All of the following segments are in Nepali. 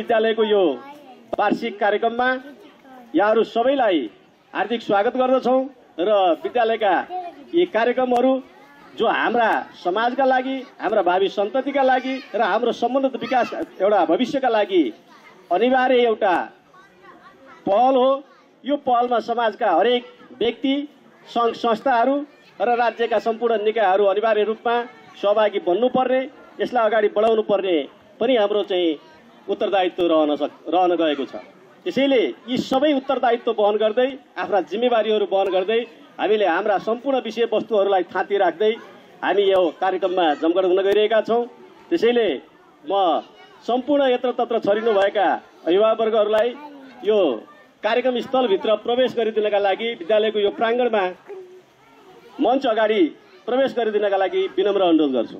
विद्यालयको यो वार्षिक कार्यक्रममा यहाँहरू सबैलाई हार्दिक स्वागत गर्दछौँ र विद्यालयका यी कार्यक्रमहरू जो हाम्रा समाजका लागि, हाम्रा भावी सन्ततिका लागि र हाम्रो सम्बन्धित विकास एउटा भविष्यका लागि अनिवार्य एउटा पहल हो। यो पहलमा समाजका हरेक व्यक्ति, सङ्घ संस्थाहरू र राज्यका सम्पूर्ण निकायहरू अनिवार्य रूपमा सहभागी बन्नुपर्ने, यसलाई अगाडि बढाउनु पर्ने पनि हाम्रो चाहिँ उत्तरदायित्व रहन गएको छ। त्यसैले यी सबै उत्तरदायित्व वहन गर्दै, आफ्ना जिम्मेवारीहरू वहन गर्दै हामीले हाम्रा सम्पूर्ण विषयवस्तुहरूलाई थाती राख्दै हामी यो कार्यक्रममा जमघट हुन गइरहेका छौँ। त्यसैले म सम्पूर्ण यत्रतत्र छरिनुभएका अभिभावकवर्गहरूलाई यो कार्यक्रम स्थलभित्र प्रवेश गरिदिनका लागि, विद्यालयको यो प्राङ्गणमा मञ्च अगाडि प्रवेश गरिदिनका लागि विनम्र अनुरोध गर्छु।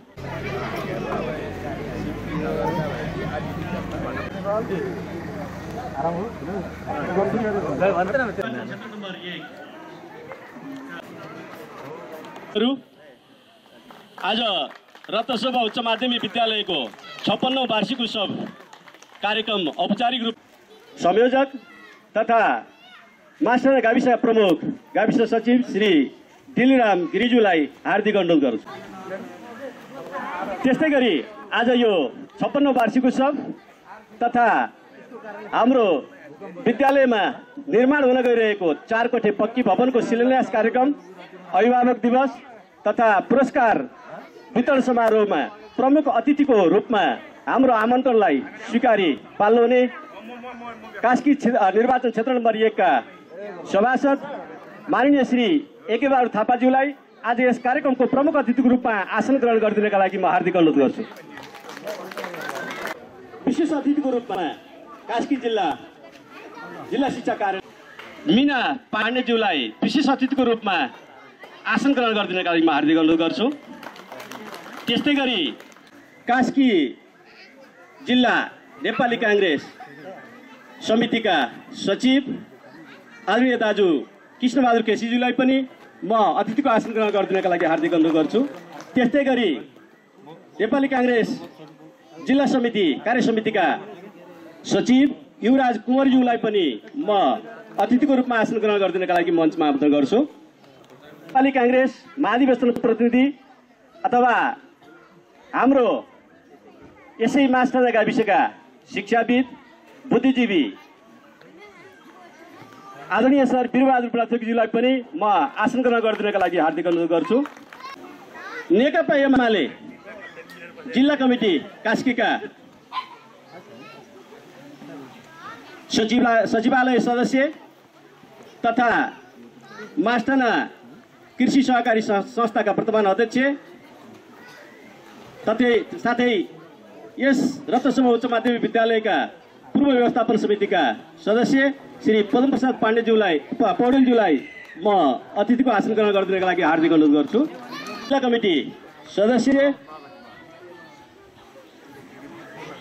आज रत्नशोभा उच्च माध्यमिक विद्यालयको 56औं वार्षिक उत्सव कार्यक्रम औपचारिक रूप संयोजक तथा मास्टर गाविस प्रमुख, गाविस सचिव श्री दिलीराम गिरिजुलाई हार्दिक अनुरोध गर्छु। त्यस्तै गरी आज यो 56औं वार्षिक उत्सव तथा हाम्रो विद्यालयमा निर्माण हुन गइरहेको 4 कोठे पक्की भवनको शिलान्यास कार्यक्रम, अभिभावक दिवस तथा पुरस्कार वितरण समारोहमा प्रमुख अतिथिको रूपमा हाम्रो आमन्त्रणलाई स्वीकारी पाल्नुहुने कास्की निर्वाचन क्षेत्र नम्बर 1 का सभासद माननीय श्री एकेबहादुर थापाज्यूलाई आज यस कार्यक्रमको प्रमुख अतिथिको रूपमा आसन ग्रहण गरिदिनका लागि म हार्दिक अनुरोध गर्छु। विशेष अतिथिको रूपमा कास्की जिल्ला शिक्षा कार्यालय मीना पाण्डेज्यूलाई विशेष अतिथिको रूपमा आसन ग्रहण गरिदिनका लागि म हार्दिक अनुरोध गर्छु। त्यस्तै गरी कास्की जिल्ला नेपाली काङ्ग्रेस समितिका सचिव आदरणीय दाजु कृष्णबहादुर केसीज्यूलाई पनि म अतिथिको आसन ग्रहण गरिदिनका लागि हार्दिक अनुरोध गर्छु। त्यस्तै गरी नेपाली काङ्ग्रेस जिल्ला समिति कार्य समितिका सचिव युवराज कुँवरज्यूलाई पनि म अतिथिको रूपमा आसन ग्रहण गरिदिनका लागि मञ्चमा आमन्त्रण गर्छु। नेपाली काङ्ग्रेस महाधिवेशन प्रतिनिधि अथवा हाम्रो यसै मास्टर गाविसका शिक्षाविद, बुद्धिजीवी आदरणीय सर वीरबहादुर बुढाथोकीज्यूलाई पनि म आसन ग्रहण गरिदिनका लागि हार्दिक अनुरोध गर्छु। नेकपा एमाले जिल्ला कमिटी कास्कीका सचिवालय सदस्य तथा मास्टाना कृषि सहकारी संस्थाका वर्तमान अध्यक्ष साथै यस रत्नशोभा उच्च माध्यमिक विद्यालयका पूर्व व्यवस्थापन समितिका सदस्य श्री पद्मप्रसाद पौडेलज्यूलाई म अतिथिको आसन ग्रहण गरिदिनका लागि हार्दिक अनुरोध गर्छु। जिल्ला कमिटी सदस्य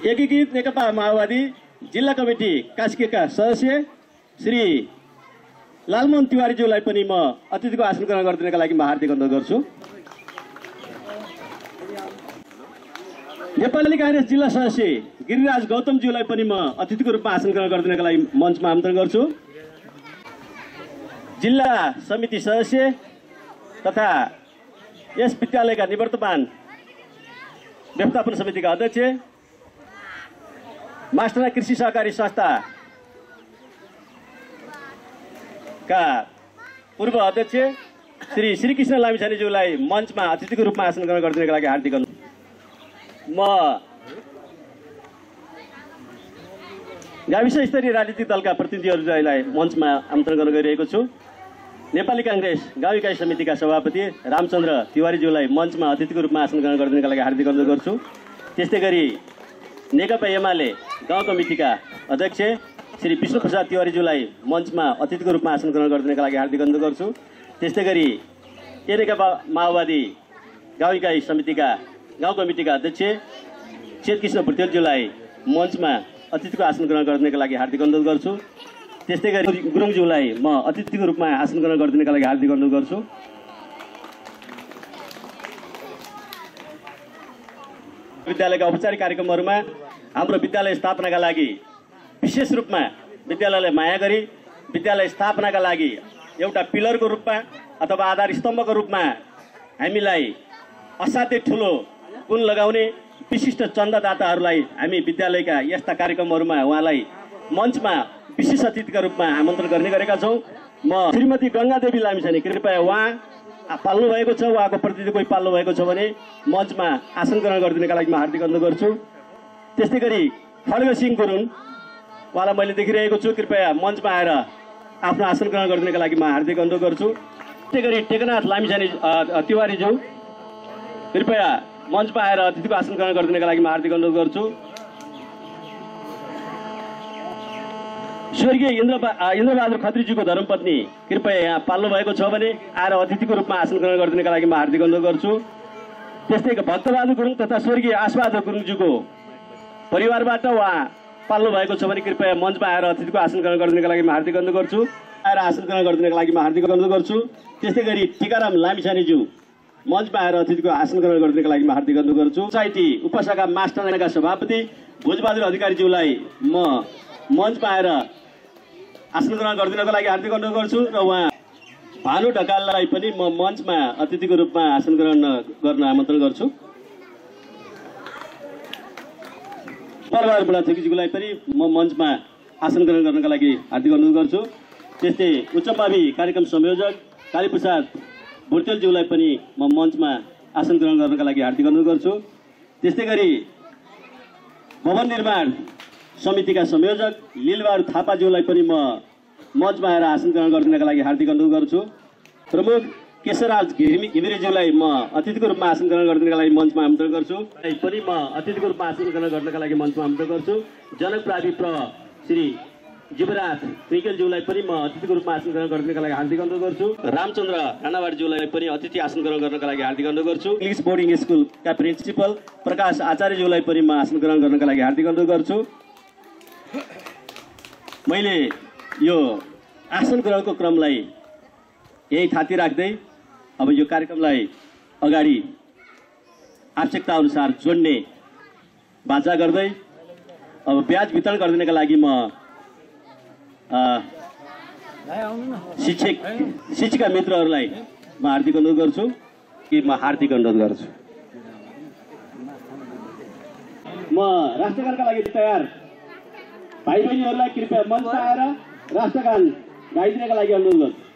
एकीकृत नेकपा माओवादी जिल्ला कमिटी कास्कीका सदस्य श्री लालमोहन तिवारीज्यूलाई पनि म अतिथिको आसन ग्रहण गरिदिनका लागि म हार्दिक अनुरोध गर्छु। नेपाली काङ्ग्रेस जिल्ला सदस्य गिरिराज गौतमज्यूलाई पनि म अतिथिको रूपमा आसन ग्रहण गरिदिनका लागि मञ्चमा आमन्त्रण गर्छु। जिल्ला समिति सदस्य तथा यस विद्यालयका निवर्तमान व्यवस्थापन समितिका अध्यक्ष, मास्टर कृषि सहकारी संस्थाका पूर्व अध्यक्ष श्री श्रीकृष्ण लामिछानेज्यूलाई मञ्चमा अतिथिको रूपमा आसन ग्रहण गरिदिनका लागि हार्दिक अनुरोध। म गाविस स्तरीय राजनीतिक दलका प्रतिनिधिहरूलाई मञ्चमा आमन्त्रण गर्न गइरहेको छु। नेपाली काङ्ग्रेस गाउँ इकाइ समितिका सभापति रामचन्द्र तिवारीज्यूलाई मञ्चमा अतिथिको रूपमा आसन ग्रहण गरिदिनका लागि हार्दिक अनुरोध गर्छु। त्यस्तै गरी नेकपा एमाले गाउँ कमिटीका अध्यक्ष श्री विष्णुप्रसाद तिवारीज्यूलाई मञ्चमा अतिथिको रूपमा आसन ग्रहण गरिदिनका लागि हार्दिक अनुरोध गर्छु। त्यस्तै गरी नेकपा माओवादी गाउँ इकाइ समितिका गाउँ कमिटीका अध्यक्ष चेतकृष्ण भुटेलज्यूलाई मञ्चमा अतिथिको आसन ग्रहण गर्दिनका लागि हार्दिक अनुरोध गर्छु। त्यस्तै गरी गुरुङज्यूलाई म अतिथिको रूपमा आसन ग्रहण गरिदिनका लागि हार्दिक अनुरोध गर्छु। विद्यालयका औपचारिक कार्यक्रमहरूमा हाम्रो विद्यालय स्थापनाका लागि विशेष रूपमा विद्यालयलाई माया गरी विद्यालय स्थापनाका लागि एउटा पिलरको रूपमा अथवा आधार स्तम्भको रूपमा हामीलाई असाध्यै ठुलो पुन लगाउने विशिष्ट चन्दादाताहरूलाई हामी विद्यालयका यस्ता कार्यक्रमहरूमा उहाँलाई मञ्चमा विशेष अतिथिका रूपमा आमन्त्रण गर्ने गरेका छौँ। म श्रीमती गङ्गादेवी लामिछाने कृपया उहाँ पाल्नु भएको छ, उहाँको प्रतिनिधि कोही पाल्नु भएको छ भने मञ्चमा आसन ग्रहण गरिदिनका लागि म हार्दिक अनुरोध गर्छु। त्यस्तै गरी खड्गसिंह गुरुङ उहाँलाई मैले देखिरहेको छु, कृपया मञ्चमा आएर आफ्नो आसन ग्रहण गरिदिनका लागि म हार्दिक अनुरोध गर्छु। त्यस्तै गरी टेकनाथ लामिछाने तिवारीज्यू कृपया मञ्चमा आएर अतिथिको आसन ग्रहण गरिदिनका लागि म हार्दिक अनुरोध गर्छु। स्वर्गीय इन्द्रबहादुर खत्रीज्यूको धर्मपत्नी कृपया यहाँ पाल्नु भएको छ भने आएर अतिथिको रूपमा आसन ग्रहण गरिदिनका लागि म हार्दिक अनुरोध गर्छु। त्यस्तै भक्तबहादुर गुरुङ तथा स्वर्गीय आशबहादुर गुरुङज्यूको परिवारबाट उहाँ पाल्नु भएको छ भने कृपया मञ्चमा आएर अतिथिको आसन ग्रहण गरिदिनका लागि म हार्दिक अनुरोध गर्छु। आएर आसन ग्रहण गरिदिनका लागि म हार्दिक अनुरोध गर्छु। त्यस्तै गरी टिकाराम लामिछानेज्यू मञ्चमा आएर अतिथिको आसन ग्रहण गरिदिनका लागि म हार्दिक अनुरोध गर्छु। सोसाइटी उपशाखा मास्टरका सभापति भोजबहादुर अधिकारीज्यूलाई म मञ्चमा आएर आसन ग्रहण गरिदिनको लागि हार्दिक अनुरोध गर्छु र उहाँ भानु ढकाललाई पनि म मञ्चमा अतिथिको रूपमा आसन ग्रहण गर्न आमन्त्रण गर्छु। परवार बुढाथोकीज्यूलाई पनि म मञ्चमा आसन ग्रहण गर्नका लागि हार्दिक अनुरोध गर्छु। त्यस्तै उच्च मावि कार्यक्रम संयोजक कालीप्रसाद भुटेलज्यूलाई पनि म मञ्चमा आसन ग्रहण गर्नका लागि हार्दिक अनुरोध गर्छु। त्यस्तै गरी भवन निर्माण समितिका संयोजक लीलबहादुर थापाज्यूलाई पनि म मञ्चमा आएर आसन ग्रहण गरिदिनका लागि हार्दिक अनुरोध गर्छु। प्रमुख केशरराज घिमिरेज्यूलाई म अतिथिको रूपमा आसन ग्रहण गरिदिनका लागि मञ्चमा आमन्त्रण गर्छु। पनि म अतिथिको रूपमा आसन ग्रहण गर्नका लागि मञ्चमा आमन्त्रण गर्छु। जनक प्रावि श्री जीवराज ट्विकेलज्यूलाई पनि म अतिथिको रूपमा आसन ग्रहण गरिदिनका लागि हार्दिक अनुरोध गर्छु। रामचन्द्र राणावाडज्यूलाई पनि अतिथि आसन ग्रहण गर्नका लागि हार्दिक अनुरोध गर्छु। इङ्ग्लिस बोर्डिङ स्कुलका प्रिन्सिपल प्रकाश आचार्यज्यूलाई पनि म आसन ग्रहण गर्नका लागि हार्दिक अनुरोध गर्छु। मैले यो आसन ग्रहणको क्रमलाई यही थाती राख्दै अब यो कार्यक्रमलाई अगाडि आवश्यकता अनुसार जोड्ने बाचा गर्दै अब ब्याज वितरण गरिदिनका लागि म शिक्षिका मित्रहरूलाई म हार्दिक अनुरोध गर्छु म राष्ट्रगानका लागि तयार भाइ बहिनीहरूलाई कृपया मञ्चमा आएर राष्ट्रगान गाइदिनका लागि अनुरोध गर्छु।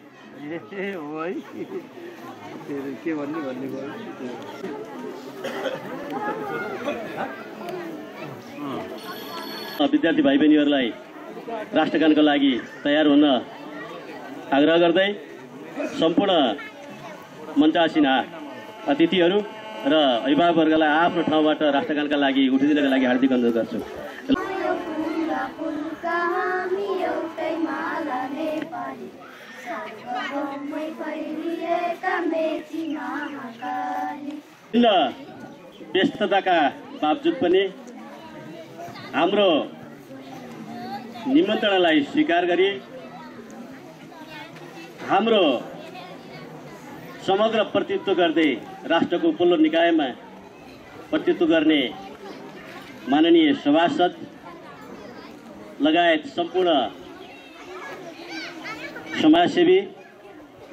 विद्यार्थी भाइ बहिनीहरूलाई राष्ट्रगानका लागि तयार हुन आग्रह गर्दै सम्पूर्ण मञ्चासीन अतिथिहरू र अभिभावकवर्गलाई आफ्नो ठाउँबाट राष्ट्रगानका लागि उठिदिनका लागि हार्दिक अनुरोध गर्छु। व्यस्तताका बावजुद पनि हाम्रो निमन्त्रणालाई स्वीकार गरी हाम्रो समग्र प्रतिनिधित्व गर्दै राष्ट्रको उपल्लो निकायमा प्रतिनिधित्व गर्ने माननीय सभासद लगायत सम्पूर्ण समाजसेवी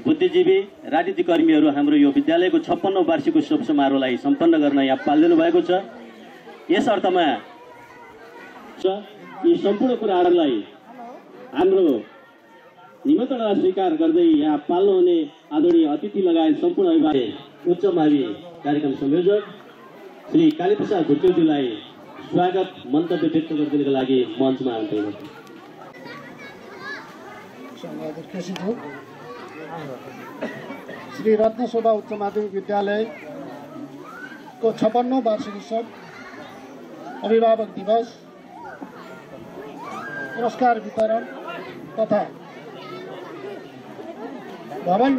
बुद्धिजीवी राजनीतिक कर्मीहरू हाम्रो यो विद्यालयको 56औं वार्षिक उत्सव समारोहलाई सम्पन्न गर्न यहाँ पाल्दिनु भएको छ। यस अर्थमा यी सम्पूर्ण कुराहरूलाई हाम्रो निमन्त्रणा स्वीकार गर्दै यहाँ पाल्नुहुने आदरणीय अतिथि लगायत सम्पूर्ण अभिभावक उच्च मावि कार्यक्रम संयोजक श्री कालीप्रसाद भुटेलज्यूलाई स्वागत मन्तव्य व्यक्त गरिदिनका लागि मञ्चमा आमन्त्रण गर्छु। श्री रत्नशोभा उच्च माध्यमिक विद्यालयको 56औं वार्षिक उत्सव अभिभावक दिवस पुरस्कार वितरण तथा भवन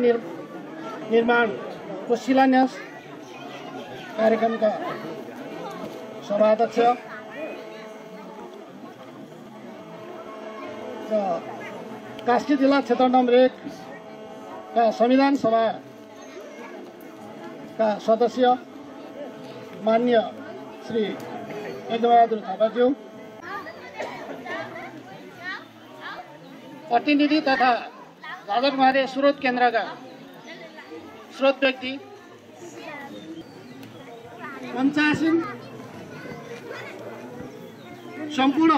निर्माणको शिलान्यास कार्यक्रमका सभाध्यक्ष र कास्की जिल्ला क्षेत्र नम्बर 1 का संविधान सभाका सदस्य माननीय श्री यज्ञबहादुर थापाज्यू, प्रतिनिधि तथा झादरमारे स्रोत केन्द्रका स्रोत व्यक्ति, मञ्चासीन सम्पूर्ण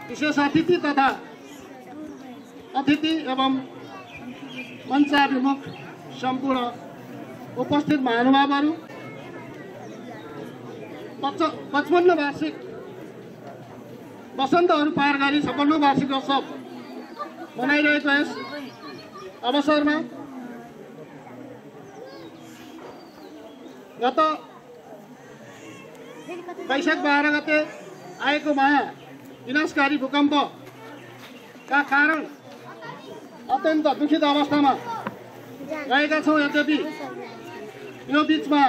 विशेष अतिथि तथा अतिथि एवं मञ्चाभिमुख सम्पूर्ण उपस्थित महानुभावहरू, 55 वार्षिक वसन्तहरू पार गरी 56 वार्षिकोत्सव मनाइरहेको यस अवसरमा गत वैशाख 12 गते आएको महा विनाशकारी भूकम्पका कारण अत्यन्त दुखित अवस्थामा रहेका छौँ। यद्यपि यो बिचमा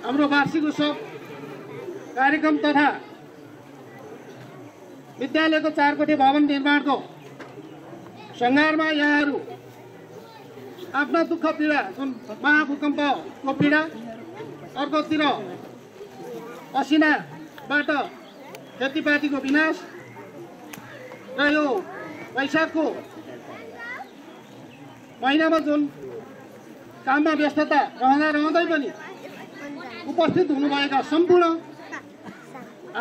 हाम्रो वार्षिक उत्सव कार्यक्रम तथा विद्यालयको 4 कोठे भवन निर्माणको सङ्घारमा यहाँहरू आफ्ना दुःख पीडा, जुन महाभूकम्पको पीडा, अर्कोतिर असिनाबाट खेतीपातीको विनाश र यो वैशाखको महिनामा जुन काममा व्यस्तता रहँदै पनि उपस्थित हुनुभएका सम्पूर्ण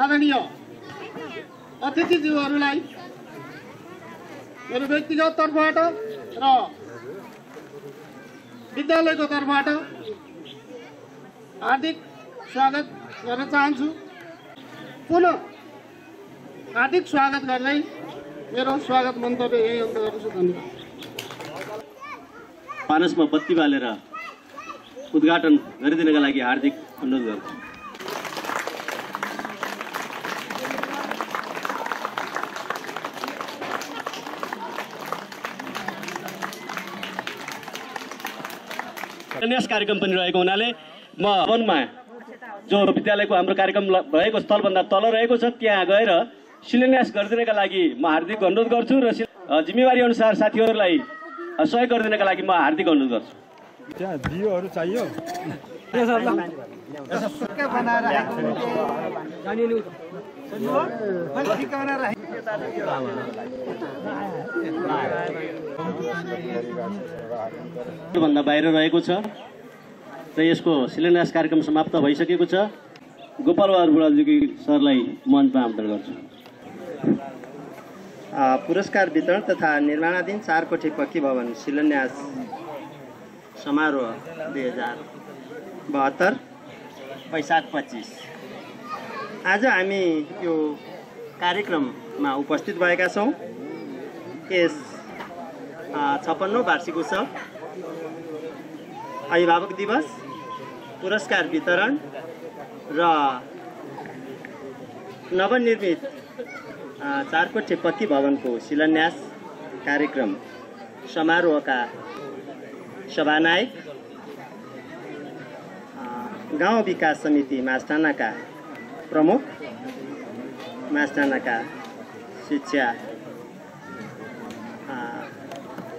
आदरणीय अतिथिज्यूहरूलाई मेरो व्यक्तिगत तर्फबाट र विद्यालयको तर्फबाट हार्दिक स्वागत गर्न चाहन्छु। पुनः हार्दिक स्वागत गर्दै मेरो स्वागत मन्तव्य यही अन्त गर्छु। धन्यवाद। पानसमा बत्ती बालेर उद्घाटन गरिदिनका लागि हार्दिक अनुरोध गर्छु। शिलान्यास कार्यक्रम पनि रहेको हुनाले म वनमा जो विद्यालयको हाम्रो कार्यक्रम रहेको स्थलभन्दा तल रहेको छ त्यहाँ गएर शिलान्यास गरिदिनका लागि म हार्दिक अनुरोध गर्छु र जिम्मेवारी अनुसार साथीहरूलाई सहयोग गरिदिनका लागि म हार्दिक अनुरोध गर्छु। त्यहाँ दियोहरू चाहियो। भन्दा बाहिर रहेको छ र यसको शिलान्यास कार्यक्रम समाप्त भइसकेको छ। गोपालबहादुर बुढालजी सरलाई मञ्चमा आमन्त्रण गर्छु। पुरस्कार वितरण तथा निर्माणाधीन 4 कोठे पक्की भवन शिलान्यास समारोह 2072 वैशाख 25। आज हामी यो कार्यक्रममा उपस्थित भएका छौँ। यस 56औं वार्षिक उत्सव, अभिभावक दिवस, पुरस्कार वितरण र नवनिर्मित 4 कोठे पक्की भवनको शिलान्यास कार्यक्रम समारोहका सभानायक, गाउँ विकास समिति मास्टानाका प्रमुख, मास्टानाका शिक्षा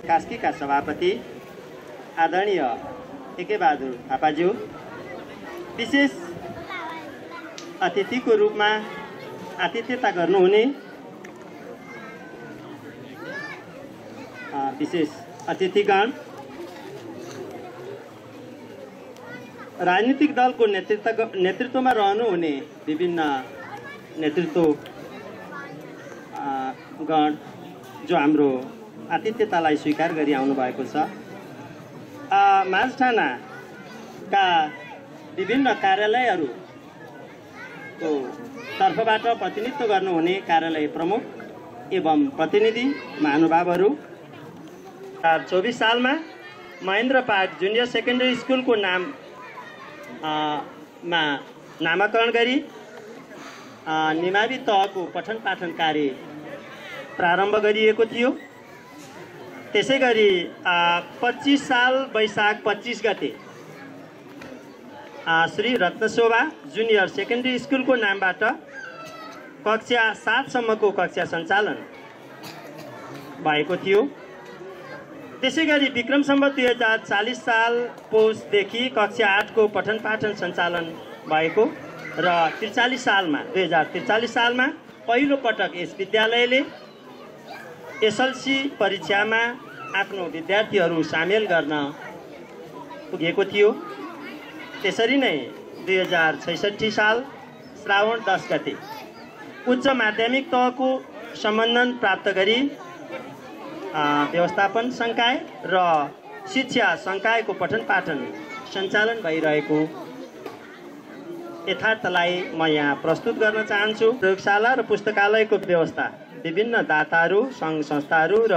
कास्कीका सभापति आदरणीय यज्ञबहादुर थापाज्यू, विशेष अतिथिको रूपमा आतिथ्यता गर्नुहुने विशेष अतिथिगण, राजनीतिक दलको नेतृत्वमा रहनुहुने विभिन्न नेतृत्वगण जो हाम्रो आतिथ्यतालाई स्वीकार गरी आउनु भएको छ। माझठानाका विभिन्न कार्यालयहरूको तर्फबाट प्रतिनिधित्व गर्नुहुने कार्यालय प्रमुख एवं प्रतिनिधि महानुभावहरू, 2024 सालमा महेन्द्र पाठ जुनियर सेकेन्डरी स्कुलको नामाकरण गरी निमावी तहको पठन पाठन कार्य प्रारम्भ गरिएको थियो। त्यसै गरी 25 साल वैशाख 25 गते श्री रत्नशोभा जुनियर सेकेन्ड्री स्कुलको नामबाट कक्षा 7 सम्मको कक्षा सञ्चालन भएको थियो। त्यसै गरी विक्रम सम्वत 2040 साल पौषदेखि कक्षा 8 को पठन पाठन सञ्चालन भएको र 2043 सालमा पहिलो पटक यस विद्यालयले एसएलसी परीक्षामा आफ्नो विद्यार्थीहरू सामेल गर्न पुगेको थियो। त्यसरी नै 2066 साल श्रावण 10 गते उच्च माध्यमिक तहको सम्बन्धन प्राप्त गरी व्यवस्थापन संकाय र शिक्षा संकायको पठन पाठन सञ्चालन भइरहेको यथार्थलाई म यहाँ प्रस्तुत गर्न चाहन्छु। प्रयोगशाला र पुस्तकालयको व्यवस्था विभिन्न दाताहरू, सङ्घ संस्थाहरू र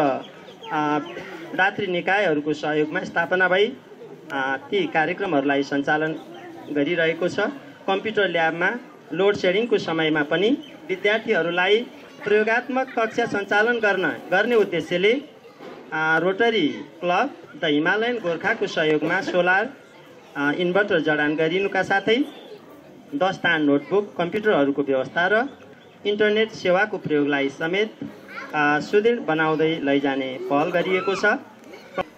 दात्री निकायहरूको सहयोगमा स्थापना भई ती कार्यक्रमहरूलाई सञ्चालन गरिरहेको छ। कम्प्युटर ल्याबमा लोड सेडिङको समयमा पनि विद्यार्थीहरूलाई प्रयोगात्मक कक्षा सञ्चालन गर्ने उद्देश्यले रोटरी क्लब द हिमालयन गोर्खाको सहयोगमा सोलर इन्भर्टर जडान गरिनुका साथै 10 तान नोटबुक कम्प्युटरहरूको व्यवस्था र इन्टरनेट सेवाको प्रयोगलाई समेत सुदृढ बनाउँदै लैजाने पहल गरिएको छ।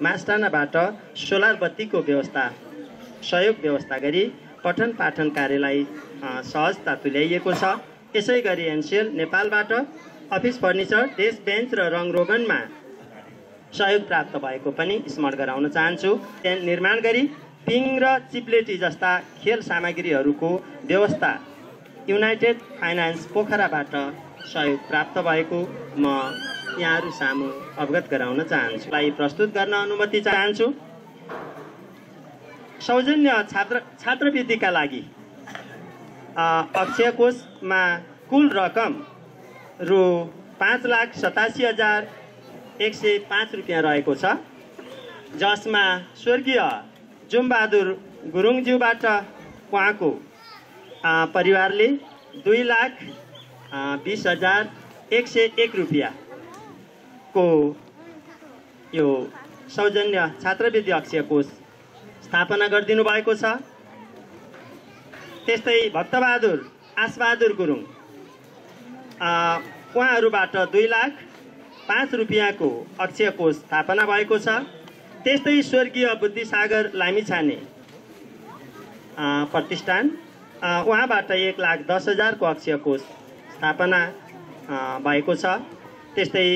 मास्टानाबाट सोलर बत्तीको सहयोग व्यवस्था गरी पठन पाठन कार्यलाई सहजता तुल्याइएको छ। यसै गरी एनसिएल नेपालबाट अफिस फर्निचर, डेस्क बेन्च र रङरोगनमा सहयोग प्राप्त भएको पनि स्मरण गराउन चाहन्छु। टेन्ट निर्माण गरी पिङ र चिप्लेटी जस्ता खेल सामग्रीहरूको व्यवस्था युनाइटेड फाइनान्स पोखराबाट सहयोग प्राप्त भएको म यहाँहरू सामु अवगत गराउन चाहन्छु। लाई प्रस्तुत गर्न अनुमति चाहन्छु। सौजन्य छात्रवृत्तिका लागि अक्षय कोषमा कुल रकम रु 5,87,105 रुपियाँ रहेको छ, जसमा स्वर्गीय जुमबहादुर गुरुङज्यूबाट उहाँको परिवारले 2,20,101 रुपियाँको यो सौजन्य छात्रवृत्ति अक्षय कोष स्थापना गरिदिनु भएको छ। त्यस्तै भक्तबहादुर आसबहादुर गुरुङ उहाँहरूबाट 2,05,000 रुपियाँको अक्षय कोष स्थापना भएको छ। त्यस्तै स्वर्गीय बुद्धिसागर लामिछाने प्रतिष्ठान उहाँबाट 1,10,000 को अक्षय कोष स्थापना भएको छ। त्यस्तै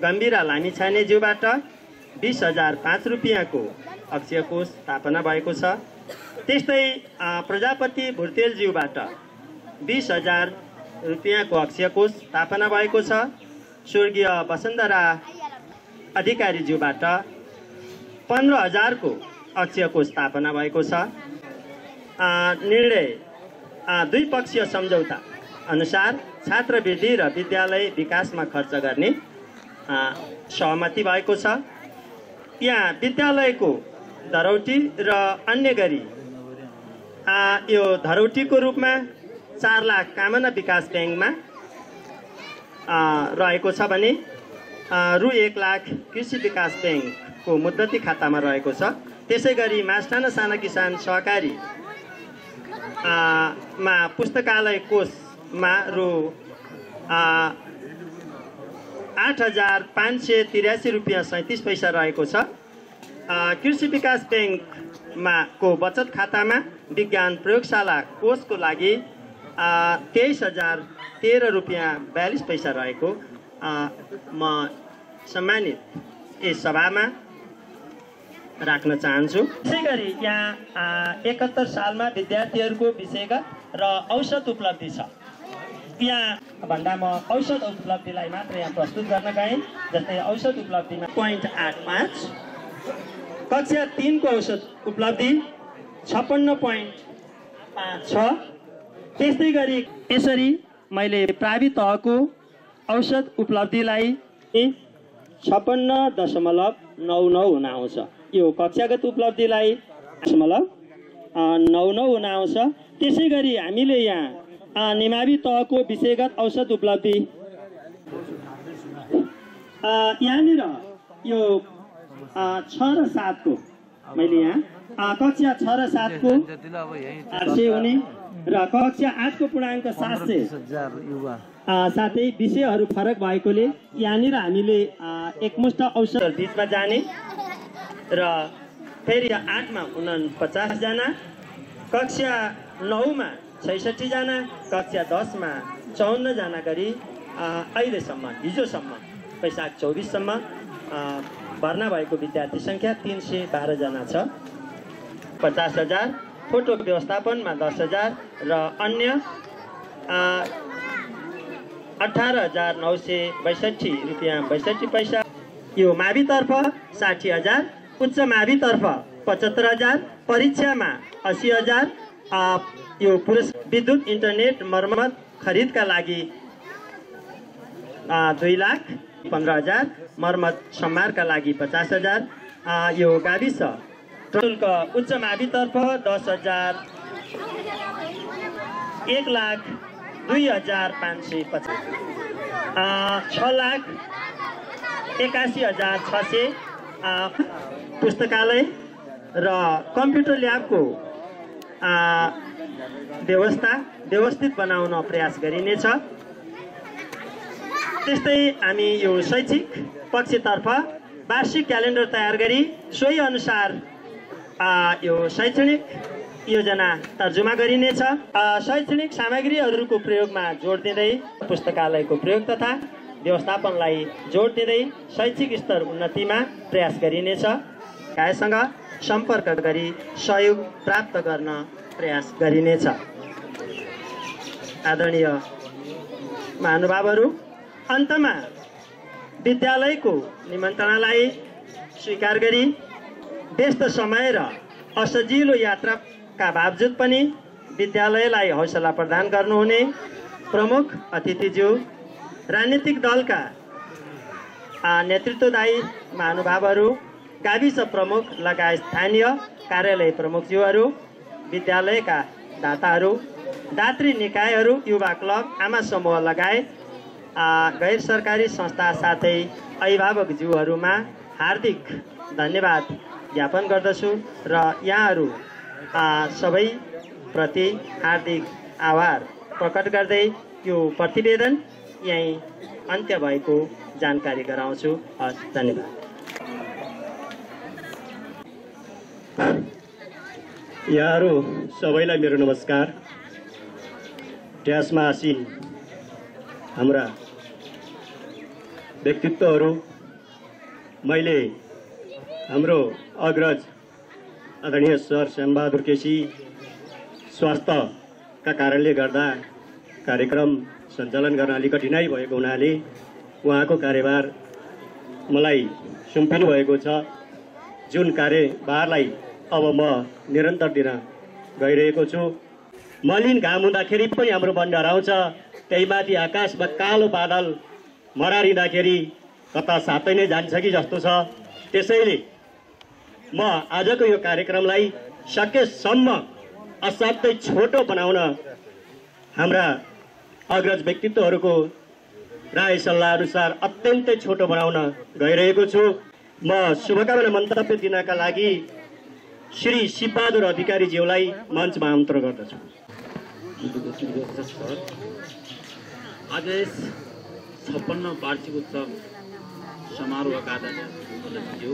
गम्भीरा लामिछानेज्यूबाट 20,005 रुपियाँको अक्षय कोष स्थापना भएको छ। त्यस्तै प्रजापति भुर्तेलज्यूबाट 20,000 रुपियाँको अक्षय कोष स्थापना भएको छ। स्वर्गीय वसुन्धरा अधिकारीज्यूबाट 15,000 को अक्षय कोष स्थापना भएको छ। निर्णय द्विपक्षीय सम्झौता अनुसार छात्रवृत्ति र विद्यालय विकासमा खर्च गर्ने सहमति भएको छ। यहाँ विद्यालयको धरौटी र अन्य गरी यो धरौटीको रूपमा 4 लाख कामना विकास ब्याङ्कमा रहेको छ भने रु 1 लाख कृषि विकास ब्याङ्कको मुद्दती खातामा रहेको छ। त्यसै गरी मास्टाना साना किसान सहकारी मा पुस्तकालय कोषमा रु 8,583 रुपियाँ 37 पैसा रहेको छ। कृषि विकास ब्याङ्कमा को बचत खातामा विज्ञान प्रयोगशाला कोषको लागि 23,013 रुपियाँ 42 पैसा रहेको म सम्मानित यस सभामा राख्न चाहन्छु। त्यसै गरी यहाँ 71 सालमा विद्यार्थीहरूको विषयगत र औसत उपलब्धि छ। यहाँ भन्दा म औसत उपलब्धिलाई मात्र यहाँ प्रस्तुत गर्न गएँ। जस्तै औसत उपलब्धिमा 0.85, कक्षा 3 को औसत उपलब्धि 56.56। त्यस्तै गरी यसरी मैले प्रावि तहको औसत उपलब्धिलाई 56.99 हुन आउँछ। यो कक्षागत उपलब्धिलाई 0.99 हुन आउँछ। त्यसै गरी हामीले यहाँ निमावी तहको विषयगत औसत उपलब्धि यहाँनिर यो 6 र 7 को मैले यहाँ कक्षा 6 र 7 को 800 हुने र कक्षा 8 को पूर्णाङ्क 700 साथै विषयहरू फरक भएकोले यहाँनिर हामीले एकमुष्ट अवसर बिचमा जाने र फेरि 8 मा 49 जना, कक्षा 9 मा 66 जना, कक्षा 10 मा 54 जना गरी अहिलेसम्म हिजोसम्म वैशाख 24 सम्म भर्ना भएको विद्यार्थी सङ्ख्या 312 जना छ। 50,000 फोटो व्यवस्थापनमा 10,000 र अन्य 18,962 रुपियाँ 62 पैसा। यो मावितर्फ 60,000, उच्च मावितर्फ 75,000, परीक्षामा 80,000। यो विद्युत इन्टरनेट मर्मत खरिदका लागि 2,15,000, मर्मत सम्मारका लागि 50,000। यो गाविस शुल्क उच्च मावितर्फ 10,000, 1,02,550, 6,81,600 पुस्तकालय र कम्प्युटर ल्याबको व्यवस्थित बनाउन प्रयास गरिनेछ। त्यस्तै हामी यो शैक्षिक पक्षतर्फ वार्षिक क्यालेन्डर तयार गरी सोही अनुसार यो शैक्षणिक योजना तर्जुमा गरिनेछ। शैक्षणिक सामग्रीहरूको प्रयोगमा जोड दिँदै पुस्तकालयको प्रयोग तथा व्यवस्थापनलाई जोड दिँदै शैक्षिक स्तर उन्नतिमा प्रयास गरिनेछ। निकायसँग सम्पर्क गरी सहयोग प्राप्त गर्न प्रयास गरिनेछ। आदरणीय महानुभावहरू, अन्तमा विद्यालयको निमन्त्रणालाई स्वीकार गरी व्यस्त समय र असजिलो यात्राका बावजुद पनि विद्यालयलाई हौसला प्रदान गर्नुहुने प्रमुख अतिथिज्यू, राजनीतिक दलका नेतृत्वदायी महानुभावहरू, गाविस प्रमुख लगायत स्थानीय कार्यालय प्रमुखज्यूहरू, विद्यालयका दाताहरू, दात्री निकायहरू, युवा क्लब, आमा समूह लगायत गैर सरकारी संस्था साथै अभिभावकज्यूहरूमा हार्दिक धन्यवाद ज्ञापन गर्दछु र यहाँहरू सबैप्रति हार्दिक आभार प्रकट गर्दै यो प्रतिवेदन यहीँ अन्त्य भएको जानकारी गराउँछु। हस्, धन्यवाद। यहाँहरू सबैलाई मेरो नमस्कार। ट्यासमा आसीन हाम्रा व्यक्तित्वहरू, मैले हाम्रो अग्रज आदरणीय सर श्यामबहादुर केसी स्वास्थ्यका कारणले गर्दा कार्यक्रम सञ्चालन गर्न अलिक कठिनाइ भएको हुनाले उहाँको कार्यभार मलाई सुम्पिनु भएको छ। जुन कार्यभारलाई अब म निरन्तर दिन गइरहेको छु। मलिन घाम हुँदाखेरि पनि हाम्रो मन डराउँछ, त्यही माथि आकाशमा कालो बादल मरारिँदाखेरि कता सातै नै जान्छ कि जस्तो छ। त्यसैले म आजको यो कार्यक्रमलाई सकेसम्म असाध्यै छोटो बनाउन हाम्रा अग्रज व्यक्तित्वहरूको राय सल्लाह अनुसार अत्यन्तै छोटो बनाउन गइरहेको छु। म शुभकामना मन्तव्य दिनका लागि श्री शिवबहादुर अधिकारीज्यूलाई मञ्चमा आमन्त्रण गर्दछु। आज यस 56 वार्षिक उत्सव समारोहका अध्यक्षज्यू,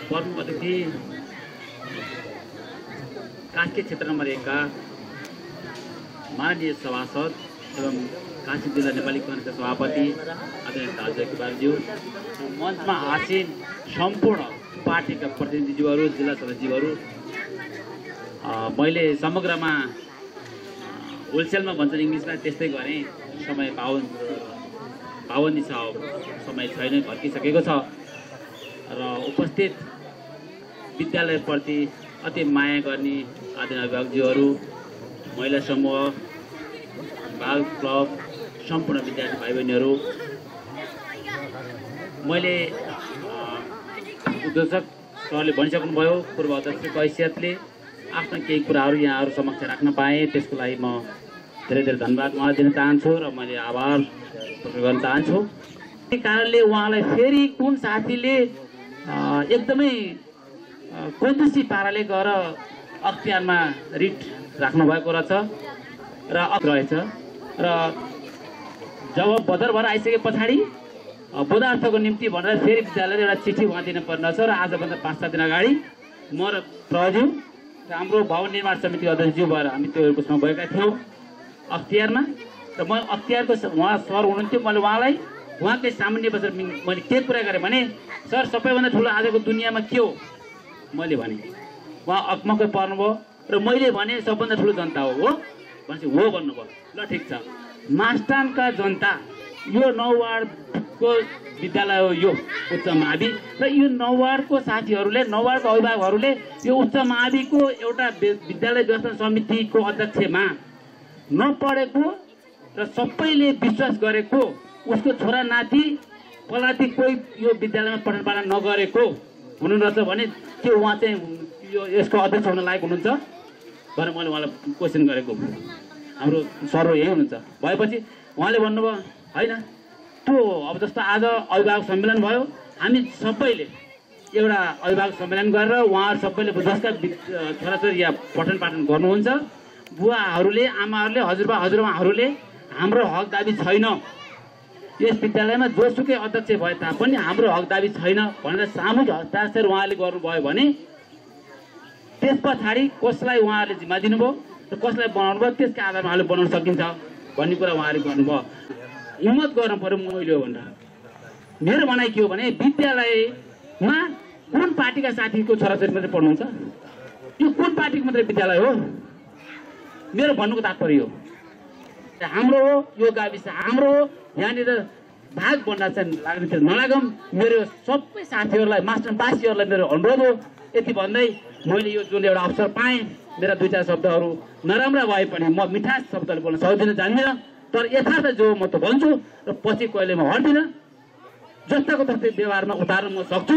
प्रमुख अतिथि, कास्की क्षेत्र नम्बर 1 का माननीय सभासद एवं कास्की जिल्ला नेपाली काङ्ग्रेसका सभापति आदरणीय दाजु कुमारज्यू, मञ्चमा आसीन सम्पूर्ण पार्टीका प्रतिनिधिज्यूहरू, जिल्ला सदस्यज्यूहरू, मैले समग्रमा होलसेलमा भन्छन् इङ्ग्लिसमा त्यस्तै गरेँ। समय पाबन्दी छ, समय छैन, घर्किसकेको छ र उपस्थित विद्यालयप्रति अति माया गर्ने आदरणीय अभिभावकज्यूहरू, महिला समूह, बाल क्लब, सम्पूर्ण विद्यार्थी भाइ बहिनीहरू, मैले उद्योजक सरले भनिसक्नुभयो, पूर्व अध्यक्षको हैसियतले आफ्ना केही कुराहरू यहाँहरू समक्ष राख्न पाएँ, त्यसको लागि म धेरै धेरै धन्यवाद उहाँलाई दिन चाहन्छु र मैले आभार प्रकट गर्न चाहन्छु। त्यही कारणले उहाँलाई फेरि कुन साथीले एकदमै कोदुसी पाराले गएर अख्तियारमा रिट राख्नुभएको रहेछ र रहेछ र जब बदर भएर आइसके पछाडि बोधार्थको निम्ति भनेर फेरि विद्यालयले एउटा चिठी उहाँ दिनुपर्ने छ र आजभन्दा 5-7 दिन अगाडि म र प्रज्यू र हाम्रो भवन निर्माण समिति अध्यक्षज्यू भएर हामी त्यो उसमा गएका थियौँ अख्तियारमा र म अख्तियारको उहाँ सर हुनुहुन्थ्यो। मैले उहाँलाई उहाँकै सामान्य बसेर मैले के कुरा गरेँ भने सर सबैभन्दा ठुलो आजको दुनियाँमा के हो मैले भने उहाँ अकमकै पर्नुभयो र मैले भने सबभन्दा ठुलो जनता हो भनेपछि हो भन्नुभयो। ल ठिक छ मास्टाङका जनता यो 9 वार्डको विद्यालय हो यो उच्च मावि र यो 9 वार्डको साथीहरूले 9 वार्डको अभिभावकहरूले यो उच्च माविको एउटा विद्यालय व्यवस्थापन समितिको अध्यक्षमा नपढेको र सबैले विश्वास गरेको उसको छोरा नाति पलाती कोही यो विद्यालयमा पठन पाठन नगरेको हुनुहुँदछ भने त्यो उहाँ चाहिँ यो यसको अध्यक्ष हुन लायक हुनुहुन्छ भनेर मैले उहाँलाई क्वेसन गरेको। हाम्रो सर यही हुनुहुन्छ भएपछि उहाँले भन्नुभयो होइन त्यो अब जस्तो आज अभिभावक सम्मेलन भयो हामी सबैले एउटा अभिभावक सम्मेलन गरेर उहाँहरू सबैले जसका छोराछोरी या पठन पाठन गर्नुहुन्छ बुवाहरूले आमाहरूले हजुरबाहरूले हाम्रो हक दाबी छैन यस विद्यालयमा जोसुकै अध्यक्ष भए तापनि हाम्रो हक दाबी छैन भनेर सामूहिक हस्ताक्षर उहाँले गर्नुभयो भने त्यस पछाडि कसलाई उहाँहरूले जिम्मा दिनुभयो र कसलाई बनाउनु भयो त्यसका आधारमा उहाँले बनाउन सकिन्छ भन्ने कुरा उहाँले गर्नुभयो। हिम्मत गर्नु पर्यो मैले हो भनेर मेरो भनाइ के हो भने विद्यालयमा कुन पार्टीका साथीको छोराछोरी मात्रै पढ्नुहुन्छ यो कुन पार्टीको मात्रै विद्यालय हो मेरो भन्नुको तात्पर्य हो हाम्रो हो यो गाविस हाम्रो हो यहाँनिर भाग बन्न चाहिँ लाग्ने नलागौँ मेरो सबै साथीहरूलाई मास्टरबासीहरूलाई मेरो अनुरोध हो। यति भन्दै मैले यो जुन एउटा अवसर पाएँ मेरा 2-4 शब्दहरू नराम्रा भए पनि म मिठास शब्दहरू बोल्न सक्दिनँ जान्दिनँ तर यथार्थ जो म त भन्छु र पछि कहिले म हट्दिनँ जस्ताको तस्तै व्यवहारमा उतार्न म सक्छु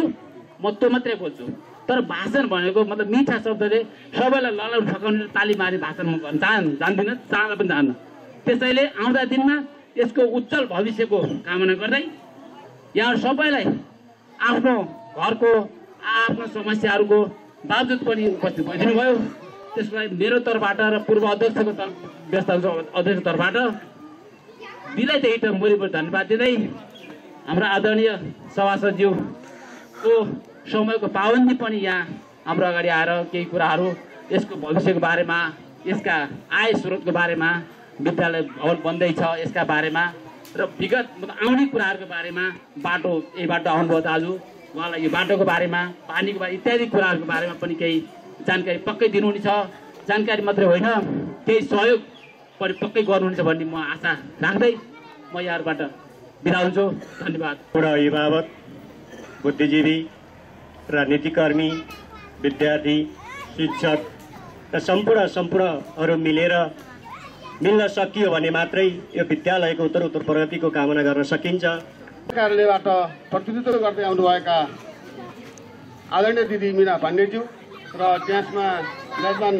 म त्यो मात्रै बोल्छु तर भाषण भनेको मतलब मिठा शब्दले सबैलाई ललाउन ठकाउने ताली मार्ने भाषण म गर्न जान्दिनँ चाहना पनि जान्न। त्यसैले आउँदा दिनमा यसको उज्जवल भविष्यको कामना गर्दै यहाँ सबैलाई आफ्नो घरको आफ्नो समस्याहरूको बावजुद पनि उपस्थित भइदिनु भयो त्यसलाई मेरो तर्फबाट र पूर्व अध्यक्षको अध्यक्षको तर्फबाट दिलैदेखि मुरीमुरी धन्यवाद दिँदै हाम्रो आदरणीय सभासदज्यूको समयको पाबन्दी पनि यहाँ हाम्रो अगाडि आएर केही कुराहरू यसको भविष्यको बारेमा यसका आय स्रोतको बारेमा विद्यालय भवन बन्दैछ यसका बारेमा र विगत आउने कुराहरूको बारेमा बाटो यही बाटो आउनुभयो दाजु उहाँलाई यो बाटोको बारेमा पानीको बारे इत्यादि कुराहरूको बारेमा पनि केही जानकारी पक्कै दिनुहुनेछ। जानकारी मात्रै होइन केही सहयोग पनि पक्कै गर्नुहुनेछ भन्ने म आशा राख्दै म यहाँबाट बिदा हुन्छु। धन्यवाद। अभिभावक बुद्धिजीवी राजनीतिकर्मी विद्यार्थी शिक्षक र सम्पूर्णहरू मिल्न सकियो भने मात्रै यो विद्यालयको उत्तर प्रगतिको कामना गर्न सकिन्छ। कार्यालयबाट प्रतिनिधित्व गर्दै आउनुभएका आदरणीय दिदी मीना पाण्डेज्यू र त्यसमा विराजमान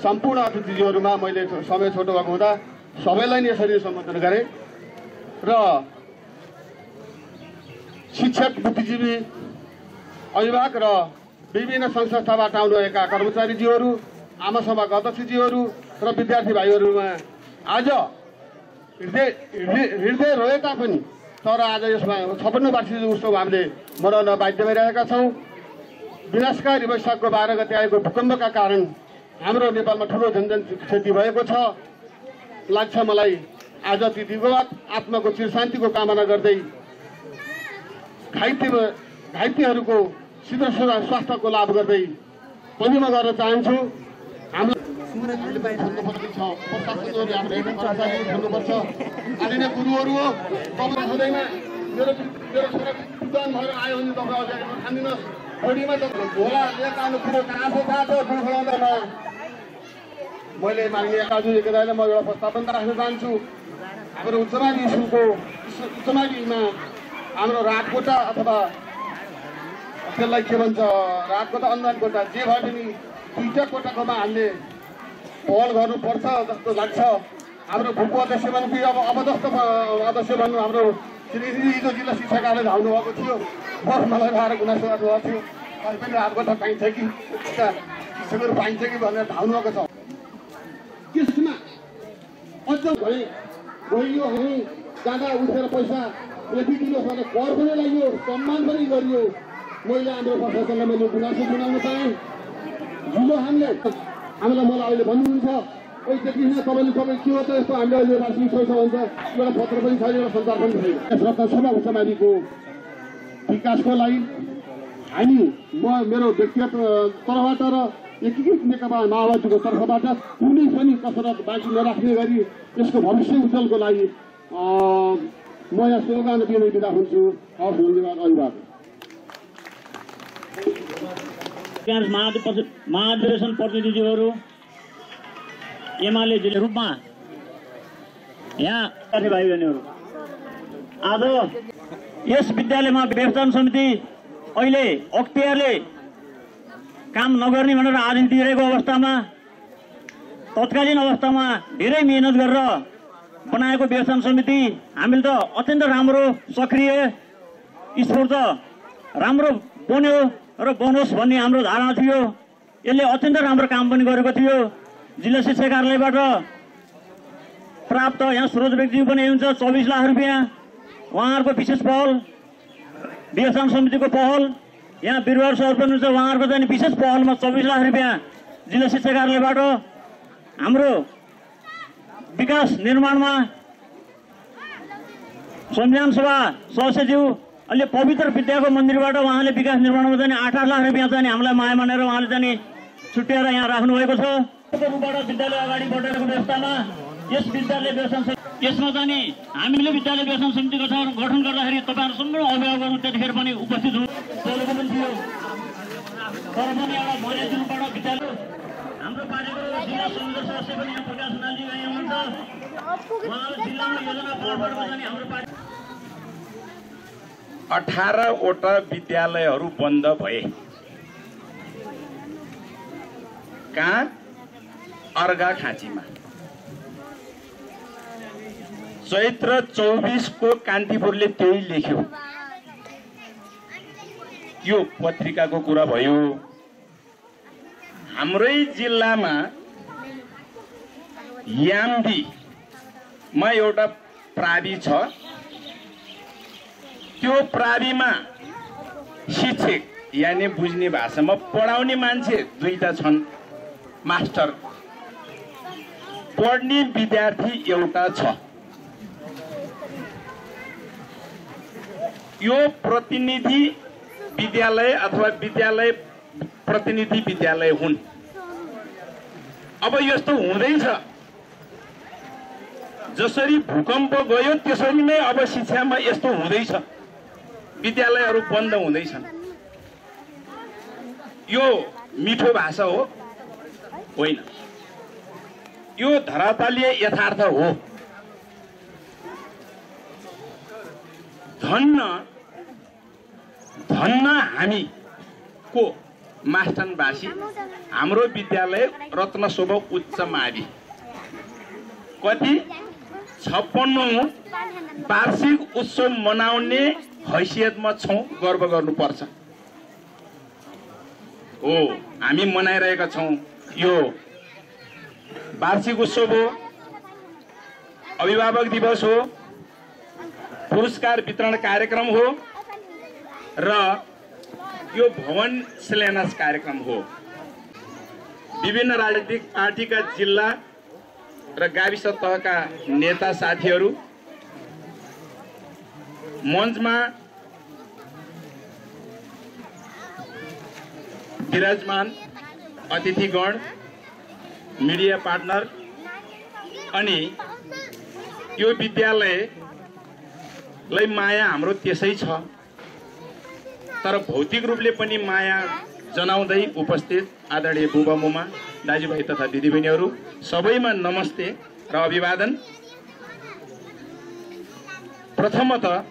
सम्पूर्ण अतिथिज्यूहरूमा मैले समय छोटो भएको हुँदा सबैलाई नै यसरी सम्बोधन गरेँ र शिक्षक बुद्धिजीवी अभिभावक र विभिन्न संस्थाबाट आउनुभएका कर्मचारीज्यूहरू आमा सभाका अध्यक्षज्यूहरू र विद्यार्थी भाइहरूमा आज हृदय रोए तापनि तर आज यसमा 56 वार्षिक उत्सव हामीले मनाउन बाध्य भइरहेका छौँ। विनाशकारी वैशाखको 12 गते आएको भूकम्पका कारण हाम्रो नेपालमा ठुलो जनजन क्षति भएको छ। लाग्छ मलाई आज ती दिवंगत आत्माको चिरशान्तिको कामना गर्दै घाइतेहरूको शीघ्र स्वास्थ्यको लाभ गर्दै पनि म गर्न चाहन्छु। हाम्रो आदरणीय गुरुहरू हो तपाईँ हुँदैन मेरो छोरा विद्वान भएर आयो भने तपाईँ अगाडि ठान्दिनुहोस् छोडीमा त झोला लिएर आउनु कुरो कहाँ छ दुर्खलाउँदैन। मैले माननीय काजु एकदाले म एउटा प्रस्ताव राख्न चाहन्छु। हाम्रो उच्चमावि स्कुलको उच्चमाविमा हाम्रो रातकोटा अथवा त्यसलाई के भन्छ रातकोटा अनुदान कोटा जे भए पनि 2टा कोटाकोमा हामीले पहल गर्नुपर्छ जस्तो लाग्छ। हाम्रो भूको अध्यक्ष पनि अब जस्तो अध्यक्ष भन्नु हाम्रो हिजो जिल्ला शिक्षा कार्यालय धाउनु भएको थियो मलाई आएर गुनासो गर्नुभएको थियो पनि हात गर्दा पाइन्छ कि किसिमहरू पाइन्छ कि भनेर धाउनुभएको छ। त्यसमा अझ गइयो हामी जाँदा उठेर पैसा यति दिनुहोस् भने कर पनि लाग्यो, सम्मान पनि गरियो। मैले हाम्रो प्रशासनलाई मैले गुनासो सुनाउन चाहेँ। हिजो हामीलाई मलाई अहिले भन्नुहुन्छ ओइ त्यतिखेर तपाईँले तपाईँ के हो त यस्तो हामीले अहिले राजनीति छैछ भन्छ, एउटा पत्र पनि छैन, एउटा सञ्चार पनि छैन। श्रद्धा सभा उच्चमाथिको विकासको लागि हामी मेरो व्यक्तिगत तर्फबाट र एकीकृत नेकपा माओवादीको तर्फबाट कुनै पनि कसरत बाँकी नराख्ने गरी यसको भविष्य उज्जवलको लागि म यहाँ शुभकामना दिन बिदा हुन्छु। हवस्, धन्यवाद, अभिवादन। महाधिवेशन प्रतिनिधिहरू एमाले रूपमा यहाँ भाइ बहिनीहरू, आज यस विद्यालयमा व्यवस्थापन समिति अहिले अख्तियारले काम नगर्ने भनेर आदेश दिइरहेको अवस्थामा तत्कालीन अवस्थामा धेरै मेहनत गरेर बनाएको व्यवस्थापन समिति हामीले त अत्यन्त राम्रो सक्रिय स्फूर्त राम्रो बन्यो र बनोस् भन्ने हाम्रो धारणा थियो। यसले अत्यन्त राम्रो काम पनि गरेको थियो। जिल्ला शिक्षा कार्यालयबाट प्राप्त यहाँ स्रोत व्यक्ति पनि हुन्छ 24 लाख रुपियाँ, उहाँहरूको विशेष पहल, व्यवस्थापन समितिको पहल, यहाँ बिरुवा सर पनि हुन्छ, उहाँहरूको चाहिँ विशेष पहलमा 24 लाख रुपियाँ जिल्ला शिक्षा कार्यालयबाट हाम्रो विकास निर्माणमा संविधान सभा सदस्यज्यू अहिले पवित्र विद्याको मन्दिरबाट उहाँले विकास निर्माणमा चाहिँ 8 लाख रुपियाँ चाहिँ हामीलाई माया मानेर उहाँले चाहिँ छुट्याएर यहाँ राख्नुभएको छ। रूपबाट विद्यालय अगाडि बढेको व्यवस्थामा यस विद्यालय व्यवस्थापन यसमा चाहिँ हामीले विद्यालय व्यवस्थापन समिति गठन गर्दाखेरि तपाईँहरू सम्पूर्ण अभिभावकहरू त्यतिखेर पनि उपस्थित हुनुभएको पनि थियो। तर पनि एउटा मर्यादिनबाट विद्यालय हाम्रो पार्टीको जिल्ला समिति सदस्य पनि यहाँ प्रकाश नालजी यहाँ हुनुहुन्छ, उहाँले जिल्लामा योजना पार्टीमा चाहिँ हाम्रो पार्टी 18 वटा विद्यालयहरू बन्द भए। कहाँ? अर्घाखाँचीमा। चैत्र 24 को कान्तिपुरले त्यही लेख्यो। यो पत्रिकाको कुरा भयो। हाम्रै जिल्लामा याम्बीमा एउटा प्रावि छ। त्यो प्राविमा शिक्षक यानी बुझ्ने भाषामा पढाउने मान्छे 2टा छन्, मास्टर। पढ्ने विद्यार्थी एउटा छ। यो प्रतिनिधि विद्यालय अथवा विद्यालय प्रतिनिधि विद्यालय हुन्। अब यस्तो हुँदैछ, जसरी भूकम्प गयो त्यसरी नै अब शिक्षामा यस्तो हुँदैछ, विद्यालयहरू बन्द हुँदैछन्। यो मिठो भाषा हो? होइन, यो धरातलीय यथार्थ हो। धन्न हामीको मास्टरबासी हाम्रो विद्यालय रत्नशोभा उच्च मावि कति 56औं वार्षिक उत्सव मनाउने हैसियतमा छौं, गर्व गर्नुपर्छ। हो, हामी मनाइरहेका छौं। यो वार्षिक उत्सव हो, अभिभावक दिवस हो, पुरस्कार वितरण कार्यक्रम हो र यो भवन शिलान्यास कार्यक्रम हो। विभिन्न राजनीतिक पार्टीका जिल्ला र गाविस तहका नेता साथीहरू मञ्चमा विराजमान, अतिथिगण, मिडिया पार्टनर अनि यो विद्यालयलाई माया हाम्रो त्यसै छ, तर भौतिक रूपले पनि माया जनाउँदै उपस्थित आदरणीय बुबा मुमा दाजुभाइ तथा दिदीबहिनीहरू सबैमा नमस्ते र अभिवादन। प्रथमतः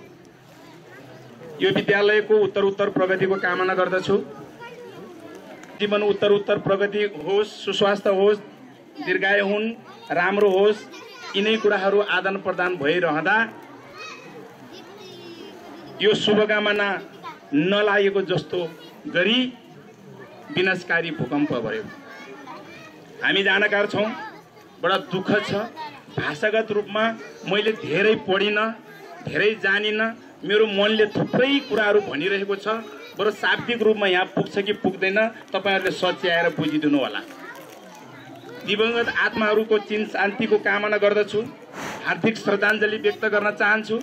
यो विद्यालयको उत्तरोत्तर प्रगतिको कामना गर्दछु। जीवन उत्तरोत्तर प्रगति होस्, सुस्वास्थ्य होस्, दीर्घायु हुन्, राम्रो होस्, यिनै कुराहरू आदान प्रदान भइरहँदा यो शुभकामना नलागेको जस्तो गरी विनाशकारी भूकम्प भयो। हामी जानकार छौँ, बडा दुःख छ। भाषागत रूपमा मैले धेरै पढिनँ, धेरै जानिनँ, मेरो मनले थुप्रै कुराहरू भनिरहेको छ। बरु शाब्दिक रूपमा यहाँ पुग्छ कि पुग्दैन तपाईँहरूले सच्याएर बुझिदिनु होला। दिवंगत आत्माहरूको चिन शान्तिको कामना गर्दछु, हार्दिक श्रद्धाञ्जली व्यक्त गर्न चाहन्छु,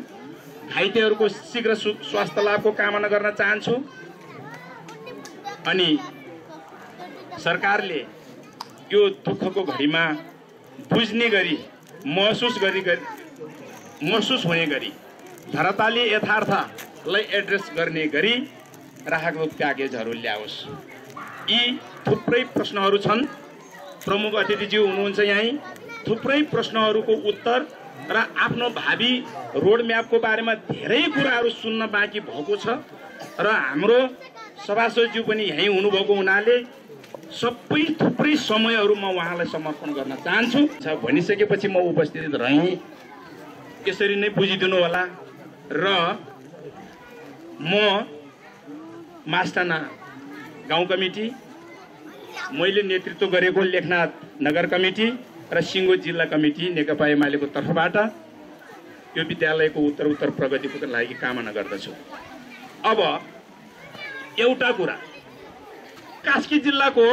घाइतेहरूको शीघ्र स्वास्थ्य लाभको कामना गर्न चाहन्छु। अनि सरकारले यो दुःखको घडीमा बुझ्ने गरी महसुस हुने गरी धरातलीय यथार्थलाई एड्रेस गर्ने गरी राहतको प्याकेजहरू ल्याओस्। यी थुप्रै प्रश्नहरू छन्। प्रमुख अतिथिज्यू हुनुहुन्छ यहीँ। थुप्रै प्रश्नहरूको उत्तर र आफ्नो भावी रोडम्यापको बारेमा धेरै कुराहरू सुन्न बाँकी भएको छ र हाम्रो सभासदज्यू पनि यहीँ हुनुभएको हुनाले सबै थुप्रै समयहरू म उहाँलाई समर्पण गर्न चाहन्छु। भनिसकेपछि म उपस्थित रहेँ, यसरी नै बुझिदिनु होला। र म मास्टाना गाउँ कमिटी, मैले नेतृत्व गरेको लेखनाथ नगर कमिटी र सिङ्गो जिल्ला कमिटी नेकपा एमालेको तर्फबाट यो विद्यालयको उत्तर प्रगतिको लागि कामना गर्दछु। अब एउटा कुरा, कास्की जिल्लाको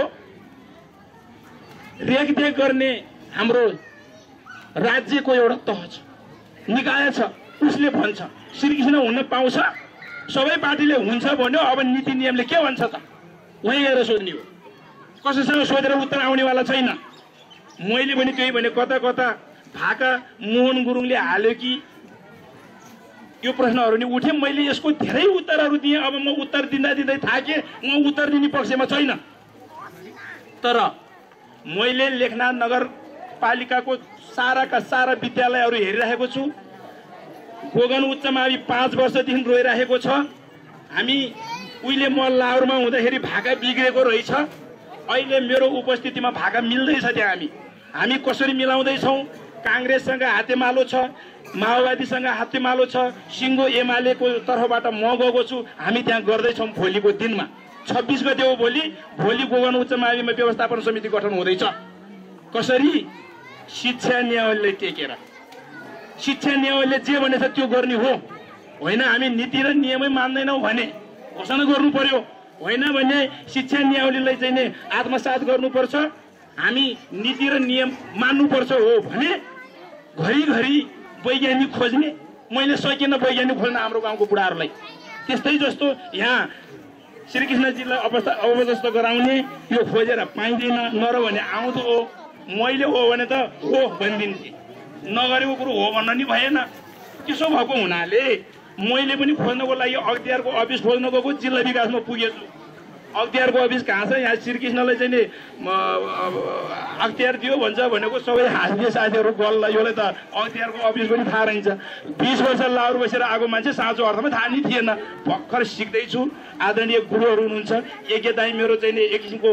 रेखदेख गर्ने हाम्रो राज्यको एउटा तह छ, निकाय छ, उसले भन्छ श्रीकृष्ण हुन पाउँछ, सबै पार्टीले हुन्छ भन्यो। अब नीति नियमले के भन्छ त वहीँ गएर सोध्ने हो, कसैसँग सोधेर उत्तर आउनेवाला छैन। मैले पनि त्यही भने कता कता भाका मोहन गुरुङले हाल्यो कि यो प्रश्नहरू नि उठे, मैले यसको धेरै उत्तरहरू दिएँ। अब म उत्तर दिँदै थाकेँ, म उत्तर दिने पक्षमा छैन। तर मैले लेखनाथ नगरपालिकाको साराका सारा विद्यालयहरू हेरिरहेको छु। गोगन उच्च मावि 5 वर्षदेखि रोइरहेको छ। हामी उहिले म लाहोरमा हुँदाखेरि भाका बिग्रेको रहेछ, अहिले मेरो उपस्थितिमा भाका मिल्दैछ। त्यहाँ हामी कसरी मिलाउँदैछौँ? काङ्ग्रेससँग हातेमालो छ, माओवादीसँग हातेमालो छ, सिङ्गो एमालेको तर्फबाट म गएको छु। हामी त्यहाँ गर्दैछौँ। भोलिको दिनमा 26 गते हो भोलि गोगन उच्च माविमा व्यवस्थापन समिति गठन हुँदैछ। कसरी? शिक्षा न्यायालयले टेकेर, शिक्षा न्यायालयले जे भनेछ त्यो गर्ने हो। होइन हामी नीति र नियमै मान्दैनौँ भने घोषणा गर्नु पर्यो, होइन भने शिक्षा न्यायालयलाई चाहिँ नि आत्मसात गर्नुपर्छ। हामी नीति र नियम मान्नुपर्छ हो भने घरिघरि वैज्ञानिक खोज्ने, मैले सकिनँ वैज्ञानिक खोज्न हाम्रो गाउँको बुढाहरूलाई। त्यस्तै जस्तो यहाँ श्रीकृष्ण जिल्ला अवस्था गराउने यो खोजेर पाइँदैन, नर भने आउँदो हो, मैले हो भने त हो भनिदिन्थेँ, नगरेको कुरो हो भन्न नि भएन। त्यसो भएको हुनाले मैले पनि खोज्नको लागि अख्तियारको अफिस खोज्न गएको, जिल्ला विकासमा पुगेछु। अख्तियारको अफिस कहाँ छ? यहाँ श्रीकृष्णलाई चाहिँ नि अख्तियार दियो भन्छ भनेको सबै हाँस्ने साथीहरू गल्ल, योले त अख्तियारको अफिस पनि थाहा रहन्छ। 20 वर्ष लाहोर बसेर आएको मान्छे साँचो अर्थमा थाहा नै थिएन। भर्खर सिक्दैछु। आदरणीय गुरुहरू हुनुहुन्छ, यज्ञदाई मेरो चाहिँ नि एक किसिमको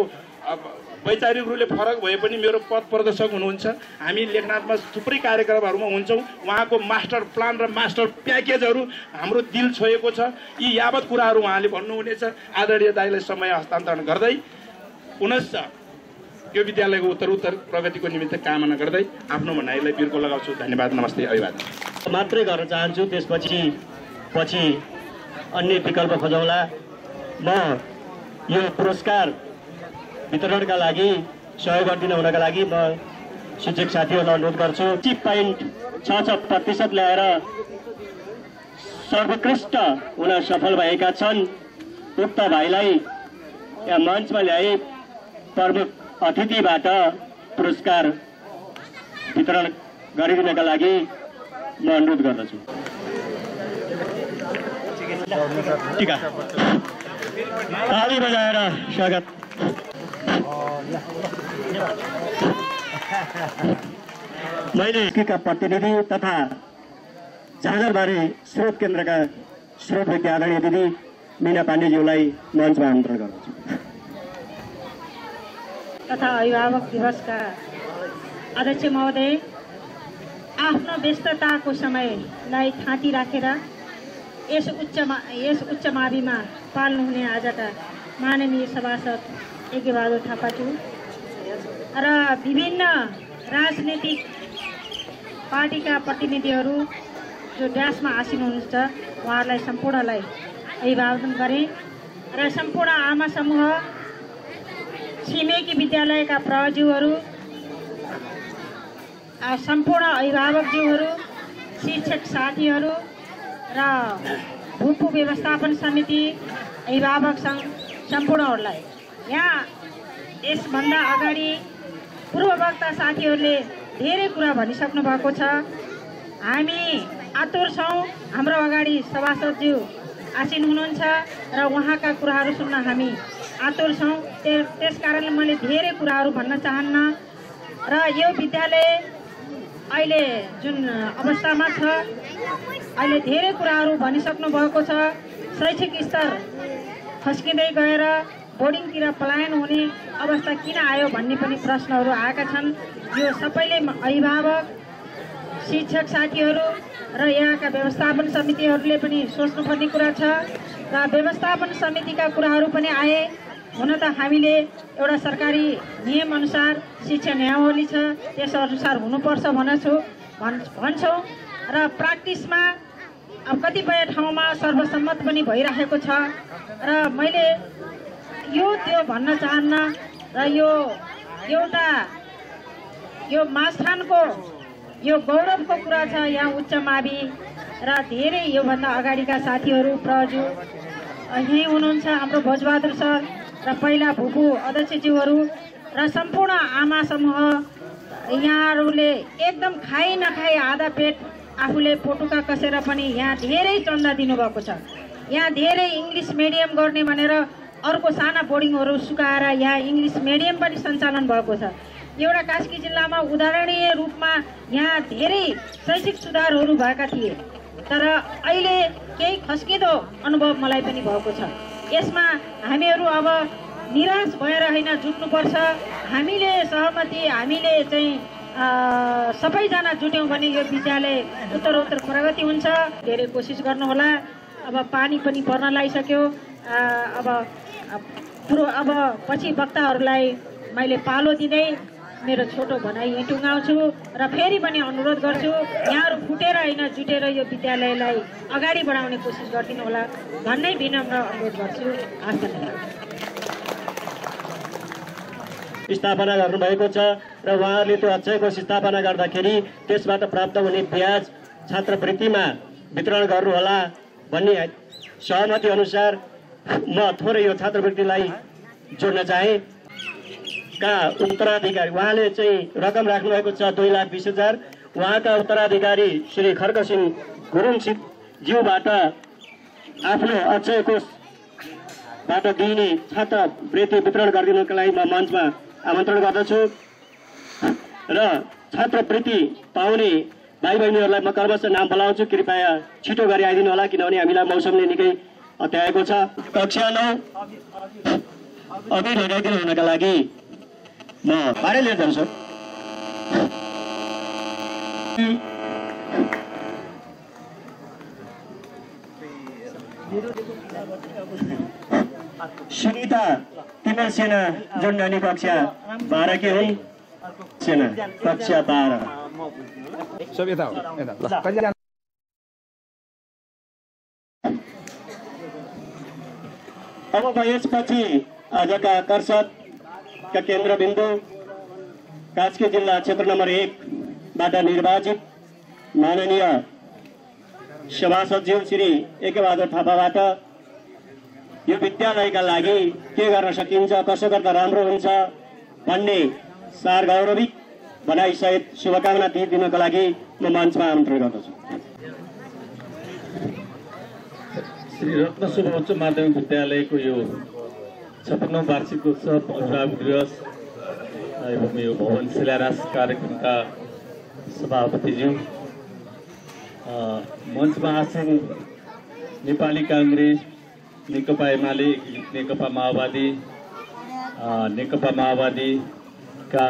वैचारिक रूपले फरक भए पनि मेरो पथ प्रदर्शक हुनुहुन्छ। हामी लेखनाथमा थुप्रै कार्यक्रमहरूमा हुन्छौँ। उहाँको मास्टर प्लान र मास्टर प्याकेजहरू हाम्रो दिल छोएको छ। यी यावत कुराहरू उहाँले भन्नुहुनेछ। आदरणीय दाइलाई समय हस्तान्तरण गर्दै पुनश्च यो विद्यालयको उत्तर प्रगतिको निमित्त कामना गर्दै आफ्नो भनाइलाई बिर्को लगाउँछु। धन्यवाद, नमस्ते, अभिवादन मात्रै गर्न चाहन्छु। त्यसपछि अन्य विकल्प खोजौँला। म यो पुरस्कार वितरणका लागि सहयोग गरिदिनु हुनका लागि म शिक्षक साथीहरूलाई अनुरोध गर्छु। 60.66% ल्याएर सर्वोत्कृष्ट हुन सफल भएका छन्। उक्त भाइलाई यहाँ मञ्चमा ल्याई प्रमुख अतिथिबाट पुरस्कार वितरण गरिदिनका लागि म अनुरोध गर्दछु। ताली बजाएर स्वागत। मैले का प्रतिनिधि तथा झाँझरबारी स्रोत केन्द्रका स्रोत व्यक्ति आदरणीय दिदी मीना पाण्डेज्यूलाई मञ्चमा आमन्त्रण गर्दछु। तथा अभिभावक दिवसका अध्यक्ष महोदय, आफ्नो व्यस्तताको समयलाई थाँती राखेर यस उच्च माविमा पाल्नुहुने आजका माननीय सभासद एकेबहादुर थापाज्यू र विभिन्न राजनीतिक पार्टीका प्रतिनिधिहरू जो ड्यासमा आसीन हुनुहुन्छ उहाँहरूलाई सम्पूर्णलाई अभिवादन गरेँ र सम्पूर्ण आमा समूह, छिमेकी विद्यालयका प्रज्यूहरू, सम्पूर्ण अभिभावकज्यूहरू, शिक्षक साथीहरू र भूपू व्यवस्थापन समिति अभिभावक सङ्घ सम्पूर्णहरूलाई यहाँ यसभन्दा अगाडि पूर्ववक्ता साथीहरूले धेरै कुरा भनिसक्नु भएको छ। हामी आतुर छौँ, हाम्रो अगाडि सभासदज्यू आसीन हुनुहुन्छ र उहाँका कुराहरू सुन्न हामी आतुर छौँ। त्यसकारणले मैले धेरै कुराहरू भन्न चाहन्न र यो विद्यालय अहिले जुन अवस्थामा छ, अहिले धेरै कुराहरू भनिसक्नु भएको छ। शैक्षिक स्तर खस्किँदै गएर बोर्डिङतिर पलायन हुने अवस्था किन आयो भन्ने पनि प्रश्नहरू आएका छन्। यो सबैले अभिभावक, शिक्षक साथीहरू र यहाँका व्यवस्थापन समितिहरूले पनि सोच्नुपर्ने कुरा छ र व्यवस्थापन समितिका कुराहरू पनि आए। हुन त हामीले एउटा सरकारी नियमअनुसार शिक्षा नियमावली छ, त्यसअनुसार हुनुपर्छ भन्छौँ र प्र्याक्टिसमा अब कतिपय ठाउँमा सर्वसम्मत पनि भइरहेको छ र मैले यो त्यो भन्न चाहन्न र यो एउटा यो मास्थानको यो गौरवको कुरा छ। यहाँ उच्च मावि र धेरै योभन्दा अगाडिका साथीहरू प्रज्यू यहीँ हुनुहुन्छ, हाम्रो भोजबहादुर सर र पहिला भूपू अध्यक्षज्यूहरू र सम्पूर्ण आमा समूह, यहाँहरूले एकदम खाइ नखाइ आधा पेट आफूले पोटुका कसेर पनि यहाँ धेरै चन्दा दिनुभएको छ। यहाँ धेरै इङ्ग्लिस मिडियम गर्ने भनेर अर्को साना बोर्डिङहरू सुकाएर यहाँ इङ्ग्लिस मिडियम पनि सञ्चालन भएको छ। एउटा कास्की जिल्लामा उदाहरणीय रूपमा यहाँ धेरै शैक्षिक सुधारहरू भएका थिए, तर अहिले केही खस्किँदो अनुभव मलाई पनि भएको छ। यसमा हामीहरू अब निराश भएर होइन जुट्नुपर्छ। हामीले सहमति, हामीले चाहिँ सबैजना जुट्यौँ भने यो विद्यालय उत्तरोत्तर प्रगति हुन्छ। धेरै कोसिस गर्नुहोला। अब पानी पनि पर्न लागिसक्यो। अब पछि वक्ताहरूलाई मैले पालो दिँदै मेरो छोटो भनाइ यहीँ टुङ्गाउँछु र फेरि पनि अनुरोध गर्छु, यहाँहरू फुटेर होइन जुटेर यो विद्यालयलाई अगाडि बढाउने कोसिस गरिदिनु होला भन्ने विनम्र अनुरोध गर्छु। हस्, धन्यवाद। स्थापना गर्नुभएको छ र उहाँहरूले त्यो अक्षयको स्थापना गर्दाखेरि त्यसबाट प्राप्त हुने ब्याज छात्रवृत्तिमा वितरण गर्नुहोला भन्ने सहमति अनुसार म थोरै यो छात्रवृत्तिलाई जोड्न चाहेँ। का उत्तराधिकारी उहाँले चाहिँ रकम राख्नुभएको छ 2,20,000। उहाँका उत्तराधिकारी श्री खड्गसिंह गुरुङ ज्यूबाट आफ्नो अक्षय कोषबाट दिइने छात्रवृत्ति वितरण गरिदिनुको लागि म मञ्चमा आमन्त्रण गर्दछु र छात्रवृत्ति पाउने भाइ बहिनीहरूलाई म क्रमशः नाम बोलाउँछु। कृपया छिटो गरी आइदिनु होला, किनभने हामीलाई मौसमले निकै अत्याएको छ। कक्षा 9 अघि लगाइदिनु हुनका लागि म बारे लिएर जान्छु। सुनिता तिमल सेना जन्डानी कक्षा 12 के हुन्? सेना कक्षा 12। अब यसपछि आजका आकर्षकका केन्द्रबिन्दु कास्की जिल्ला क्षेत्र नम्बर 1बाट निर्वाचित माननीय सभासदज्यू श्री एकेबहादुर थापाबाट यो विद्यालयका लागि के गर्न सकिन्छ, कसो गर्दा राम्रो हुन्छ भन्ने सार गौरविक भनाइसहित शुभकामना दिनको लागि म मञ्चमा आमन्त्रण गर्दछु। श्री रत्न शुभ उच्च माध्यमिक विद्यालयको यो 56औं वार्षिकोत्सव अभिभावक दिवस एवं यो भवन शिलान्यास कार्यक्रमका सभापतिज्यू, मञ्चमा आसीन नेपाली काङ्ग्रेस, नेकपा एमाले, नेकपा माओवादीका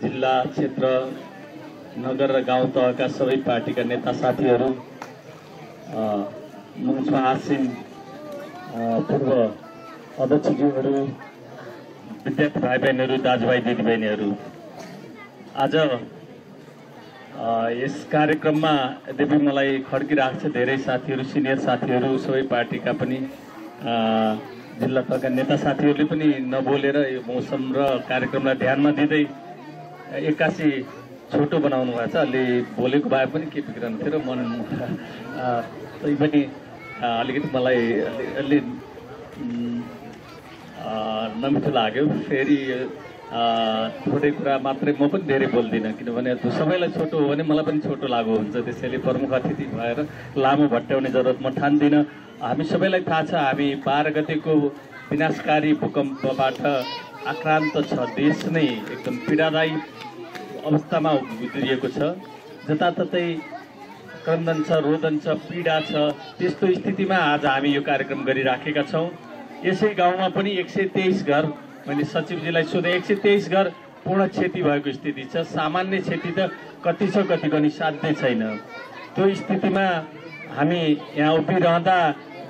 जिल्ला, क्षेत्र, नगर र गाउँ तहका सबै पार्टीका नेता साथीहरू, मञ्चमा आसीन पूर्व अध्यक्षज्यूहरू, विद्यार्थी भाइ बहिनीहरू, दाजुभाइ दिदीबहिनीहरू, आज यस कार्यक्रममा यद्यपि मलाई खड्किरहेको छ, धेरै साथीहरू, सिनियर साथीहरू, सबै पार्टीका पनि जिल्ला तहका नेता साथीहरूले पनि नबोलेर यो मौसम र कार्यक्रमलाई ध्यानमा दिँदै एक्कासी छोटो बनाउनु भएको छ। अलि बोलेको भए पनि के बिग्रन थियो र मन तै पनि अलिकति मलाई अलि नमिठो लाग्यो। फेरि थोरै कुरा मात्रै, म पनि धेरै बोल्दिनँ, किनभने सबैलाई छोटो हो भने मलाई पनि छोटो लागु हुन्छ। त्यसैले प्रमुख अतिथि भएर लामो भट्ट्याउने जरुरत म ठान्दिनँ। हामी सबैलाई थाहा छ, हामी 12 गतेको विनाशकारी भूकम्पबाट आक्रान्त छ। देश नै एकदम पीडादायी अवस्थामा गुज्रिएको छ। जताततै क्रन्दन छ, रोदन छ, पीडा छ। त्यस्तो स्थितिमा आज हामी यो कार्यक्रम गरिराखेका छौँ। यसै गाउँमा पनि 123 घर, मैले सचिवजीलाई सोधेँ, 123 घर पूर्ण क्षति भएको स्थिति छ। सामान्य क्षति त कति छ, कति पनि साध्य छैन। त्यो स्थितिमा हामी यहाँ उभिरहँदा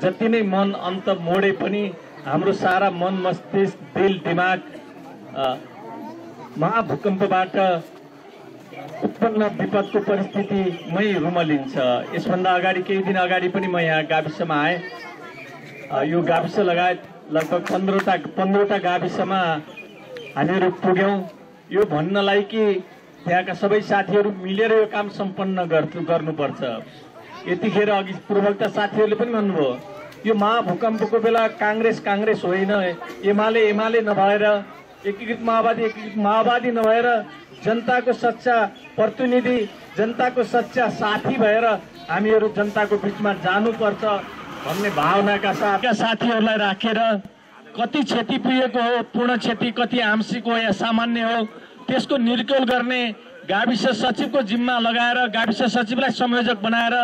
जति नै मन अन्त मोडे पनि हाम्रो सारा मन, मस्तिष्क, दिल, दिमाग महाभूकम्पबाट उत्पन्न विपदको परिस्थितिमै रुमलिन्छ। यसभन्दा अगाडि केही दिन अगाडि पनि म यहाँ गाविसमा आएँ। यो गाविस लगायत लगभग 15वटा गाविसमा हामीहरू पुग्यौँ। यो भन्नलाई कि त्यहाँका सबै साथीहरू मिलेर यो काम सम्पन्न गर्नुपर्छ। यतिखेर अघि पूर्वका साथीहरूले पनि भन्नुभयो, यो महाभूकम्पको बेला काङ्ग्रेस होइन, एमाले नभएर, एकीकृत माओवादी नभएर जनताको सच्चा प्रतिनिधि, जनताको सच्चा साथी भएर हामीहरू जनताको बिचमा जानुपर्छ भन्ने भावनाका साथ साथीहरूलाई राखेर कति क्षति पुगेको हो, पूर्ण क्षति कति आंशिक हो या सामान्य हो, त्यसको निर्क्योल गर्ने गाविस सचिवको जिम्मा लगाएर, गाविस सचिवलाई संयोजक बनाएर,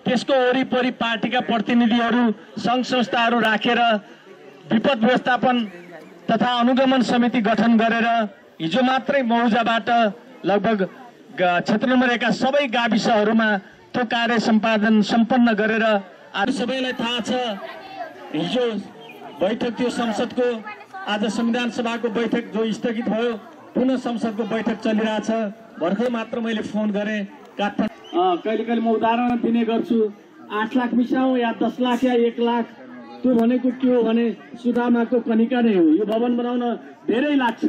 त्यसको वरिपरि पार्टीका प्रतिनिधिहरू, सङ्घ संस्थाहरू राखेर विपद व्यवस्थापन तथा अनुगमन समिति गठन गरेर हिजो मात्रै मौजाबाट लगभग क्षेत्र नम्बर 1 का सबै गाविसहरूमा त्यो कार्य सम्पादन सम्पन्न गरेर आज सबैलाई थाहा छ। हिजो बैठक थियो संसदको, आज संविधान सभाको बैठक जो स्थगित भयो, पुनः संसदको बैठक चलिरहेछ। भर्खर मात्र मैले फोन गरेँ काठमाडौँ। कहिले कहिले म उदाहरण दिने गर्छु, 8 लाख मिसाउँ या 10 लाख या 1 लाख, त्यो भनेको के हो भने सुदामाको कनिका नै हो। यो भवन बनाउन धेरै लाग्छ।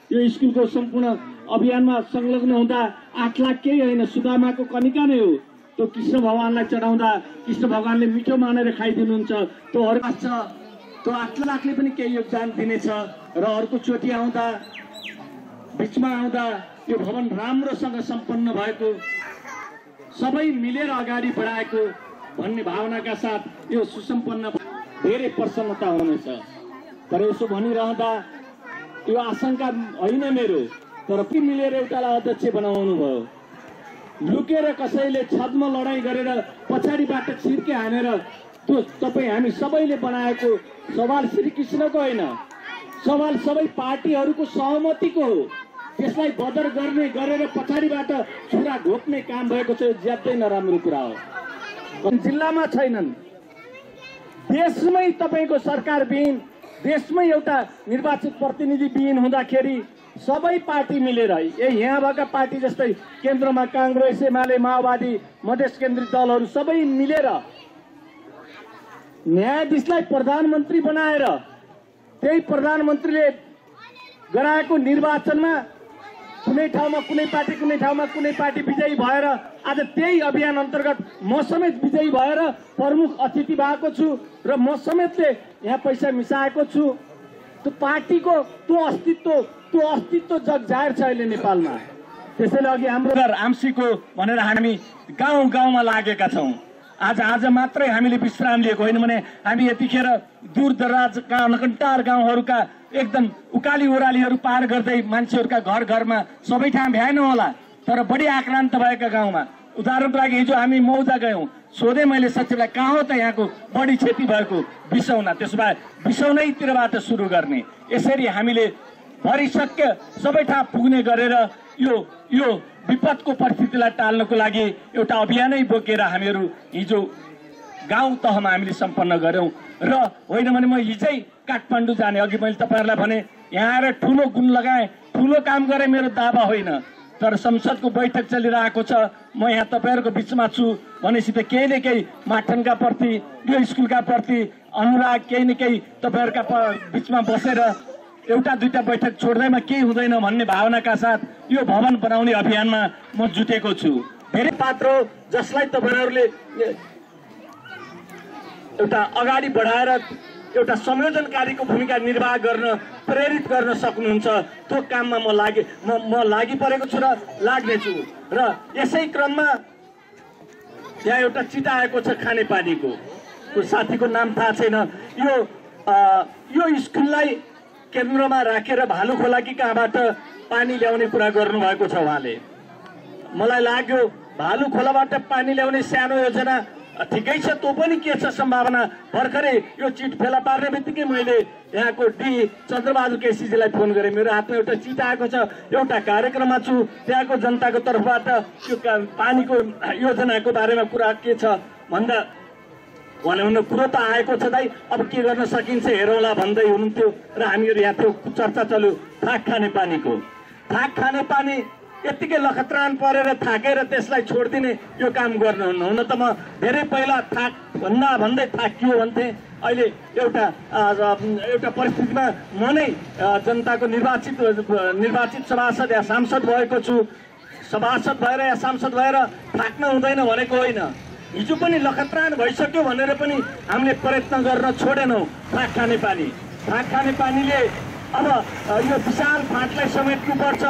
यो स्कुलको सम्पूर्ण अभियानमा संलग्न हुँदा 8 लाख केही होइन, सुदामाको कनिका नै हो। त्यो कृष्ण भगवानलाई चढाउँदा कृष्ण भगवानले मिठो मानेर खाइदिनुहुन्छ। त्यो अर्को छ, त्यो 8 लाखले पनि केही योगदान दिनेछ। र अर्को चोटि आउँदा, बिचमा आउँदा यो भवन राम्रोसँग सम्पन्न भएको, सबै मिलेर अगाडि बढाएको भन्ने भावनाका साथ यो सुसम्पन्न धेरै प्रसन्नता हुनेछ। तर यसो भनिरहँदा यो आशंका होइन मेरो, तर पनि मिलेर एउटालाई अध्यक्ष बनाउनु भयो। लुकेर कसैले छदमा लडाइँ गरेर पछाडिबाट छिर्के हानेर त्यो तपाईँ हामी सबैले बनाएको सवाल श्रीकृष्णको होइन, सवाल सबै पार्टीहरूको सहमतिको हो। त्यसलाई बदर गर्ने गरेर पछाडिबाट छुरा ढोक्ने काम भएको छ। यो ज्यादै नराम्रो कुरा हो। जिल्लामा छैनन्, देशमै तपाईँको सरकारविहीन, देशमै एउटा निर्वाचित प्रतिनिधि विहीन हुँदाखेरि सबै पार्टी मिलेर, यहाँ भएका पार्टी जस्तै केन्द्रमा काङ्ग्रेस, एमाले, माओवादी, मधेस केन्द्रित दलहरू सबै मिलेर न्यायाधीशलाई प्रधानमन्त्री बनाएर त्यही प्रधानमन्त्रीले गराएको निर्वाचनमा कुनै ठाउँमा कुनै पार्टी, कुनै ठाउँमा कुनै पार्टी विजयी भएर आज त्यही अभियान अन्तर्गत म समेत विजयी भएर प्रमुख अतिथि भएको छु र म समेतले यहाँ पैसा मिसाएको छु। त्यो पार्टीको त्यो अस्तित्व जग जाहेर छ अहिले नेपालमा। त्यसैले अघि हाम्रो आंशिक हो भनेर हामी गाउँ गाउँमा लागेका छौँ। आज मात्रै हामीले विश्राम लिएको होइन भने हामी यतिखेर दूर दराजका नकन्टार गाउँहरूका एकदम उकाली ओह्रालीहरू पार गर्दै मान्छेहरूका घर घरमा सबै ठाउँ भ्याएन होला, तर बढी आक्रान्त भएका गाउँमा, उदाहरणको लागि हिजो हामी मौजा गयौँ, सोधेँ मैले सचिवलाई कहाँ हो त यहाँको बढी क्षति भएको? बिसौना। त्यसो भए बिसौनैतिरबाट सुरु गर्ने। यसरी हामीले भरिसक्य सबै ठाउँ पुग्ने गरेर यो विपदको परिस्थितिलाई टाल्नको लागि एउटा अभियानै बोकेर हामीहरू हिजो गाउँ तहमा हामीले सम्पन्न गऱ्यौँ र होइन भने म हिजै काठमाडौँ जाने। अघि मैले तपाईँहरूलाई भने यहाँ आएर ठुलो गुण लगाएँ, ठुलो काम गरेँ, मेरो दावा होइन। तर संसदको बैठक चलिरहेको छ, म यहाँ तपाईँहरूको बिचमा छु भनेपछि त केही न केही माठनका प्रति, यो स्कुलका प्रति अनुराग केही न केही तपाईँहरूका बिचमा बसेर एउटा दुईटा बैठक छोड्दैमा केही हुँदैन भन्ने भावनाका साथ यो भवन बनाउने अभियानमा म जुटेको छु। धेरै पात्र जसलाई तपाईँहरूले एउटा अगाडि बढाएर एउटा संयोजनकारीको भूमिका निर्वाह गर्न प्रेरित गर्न सक्नुहुन्छ, त्यो काममा म लागि परेको छु र लाग्नेछु। र यसै क्रममा यहाँ एउटा चिठा आएको छ खानेपानीको, साथीको नाम थाहा छैन। यो स्कुललाई केन्द्रमा राखेर भालु खोला कि कहाँबाट पानी ल्याउने कुरा गर्नुभएको छ उहाँले। मलाई लाग्यो भालु खोलाबाट पानी ल्याउने सानो योजना ठिकै छ, त्यो पनि के छ सम्भावना। भर्खरै यो चिट फेला पार्ने बित्तिकै मैले यहाँको डी चन्द्रबहादुर केसीजीलाई फोन गरेँ। मेरो हातमा एउटा चिट आएको छ, एउटा कार्यक्रममा छु, त्यहाँको जनताको तर्फबाट यो पानीको योजनाको बारेमा कुरा के छ भन्दा भन्नु कुरो त आएको छ दाइ, अब के गर्न सकिन्छ हेरौँला भन्दै हुनुहुन्थ्यो। र हामीहरू यहाँ त्यो चर्चा चल्यो थाक खाने पानीको। थाक खाने पानी यत्तिकै लखत्रान परेर थाकेर त्यसलाई छोडिदिने यो काम गर्नुहुन्न। हुन त म धेरै पहिला थाक भन्दै थाकियो भन्थेँ। अहिले एउटा परिस्थितिमा म नै जनताको निर्वाचित सभासद या सांसद भएको छु। सभासद भएर या सांसद भएर थाक्न हुँदैन भनेको होइन, हिजो पनि लखत्रान भइसक्यो भनेर पनि हामीले प्रयत्न गर्न छोडेनौँ। थाक खाने पानी, थाक खाने पानीले अब यो विशाल फाँटलाई समेट्नुपर्छ।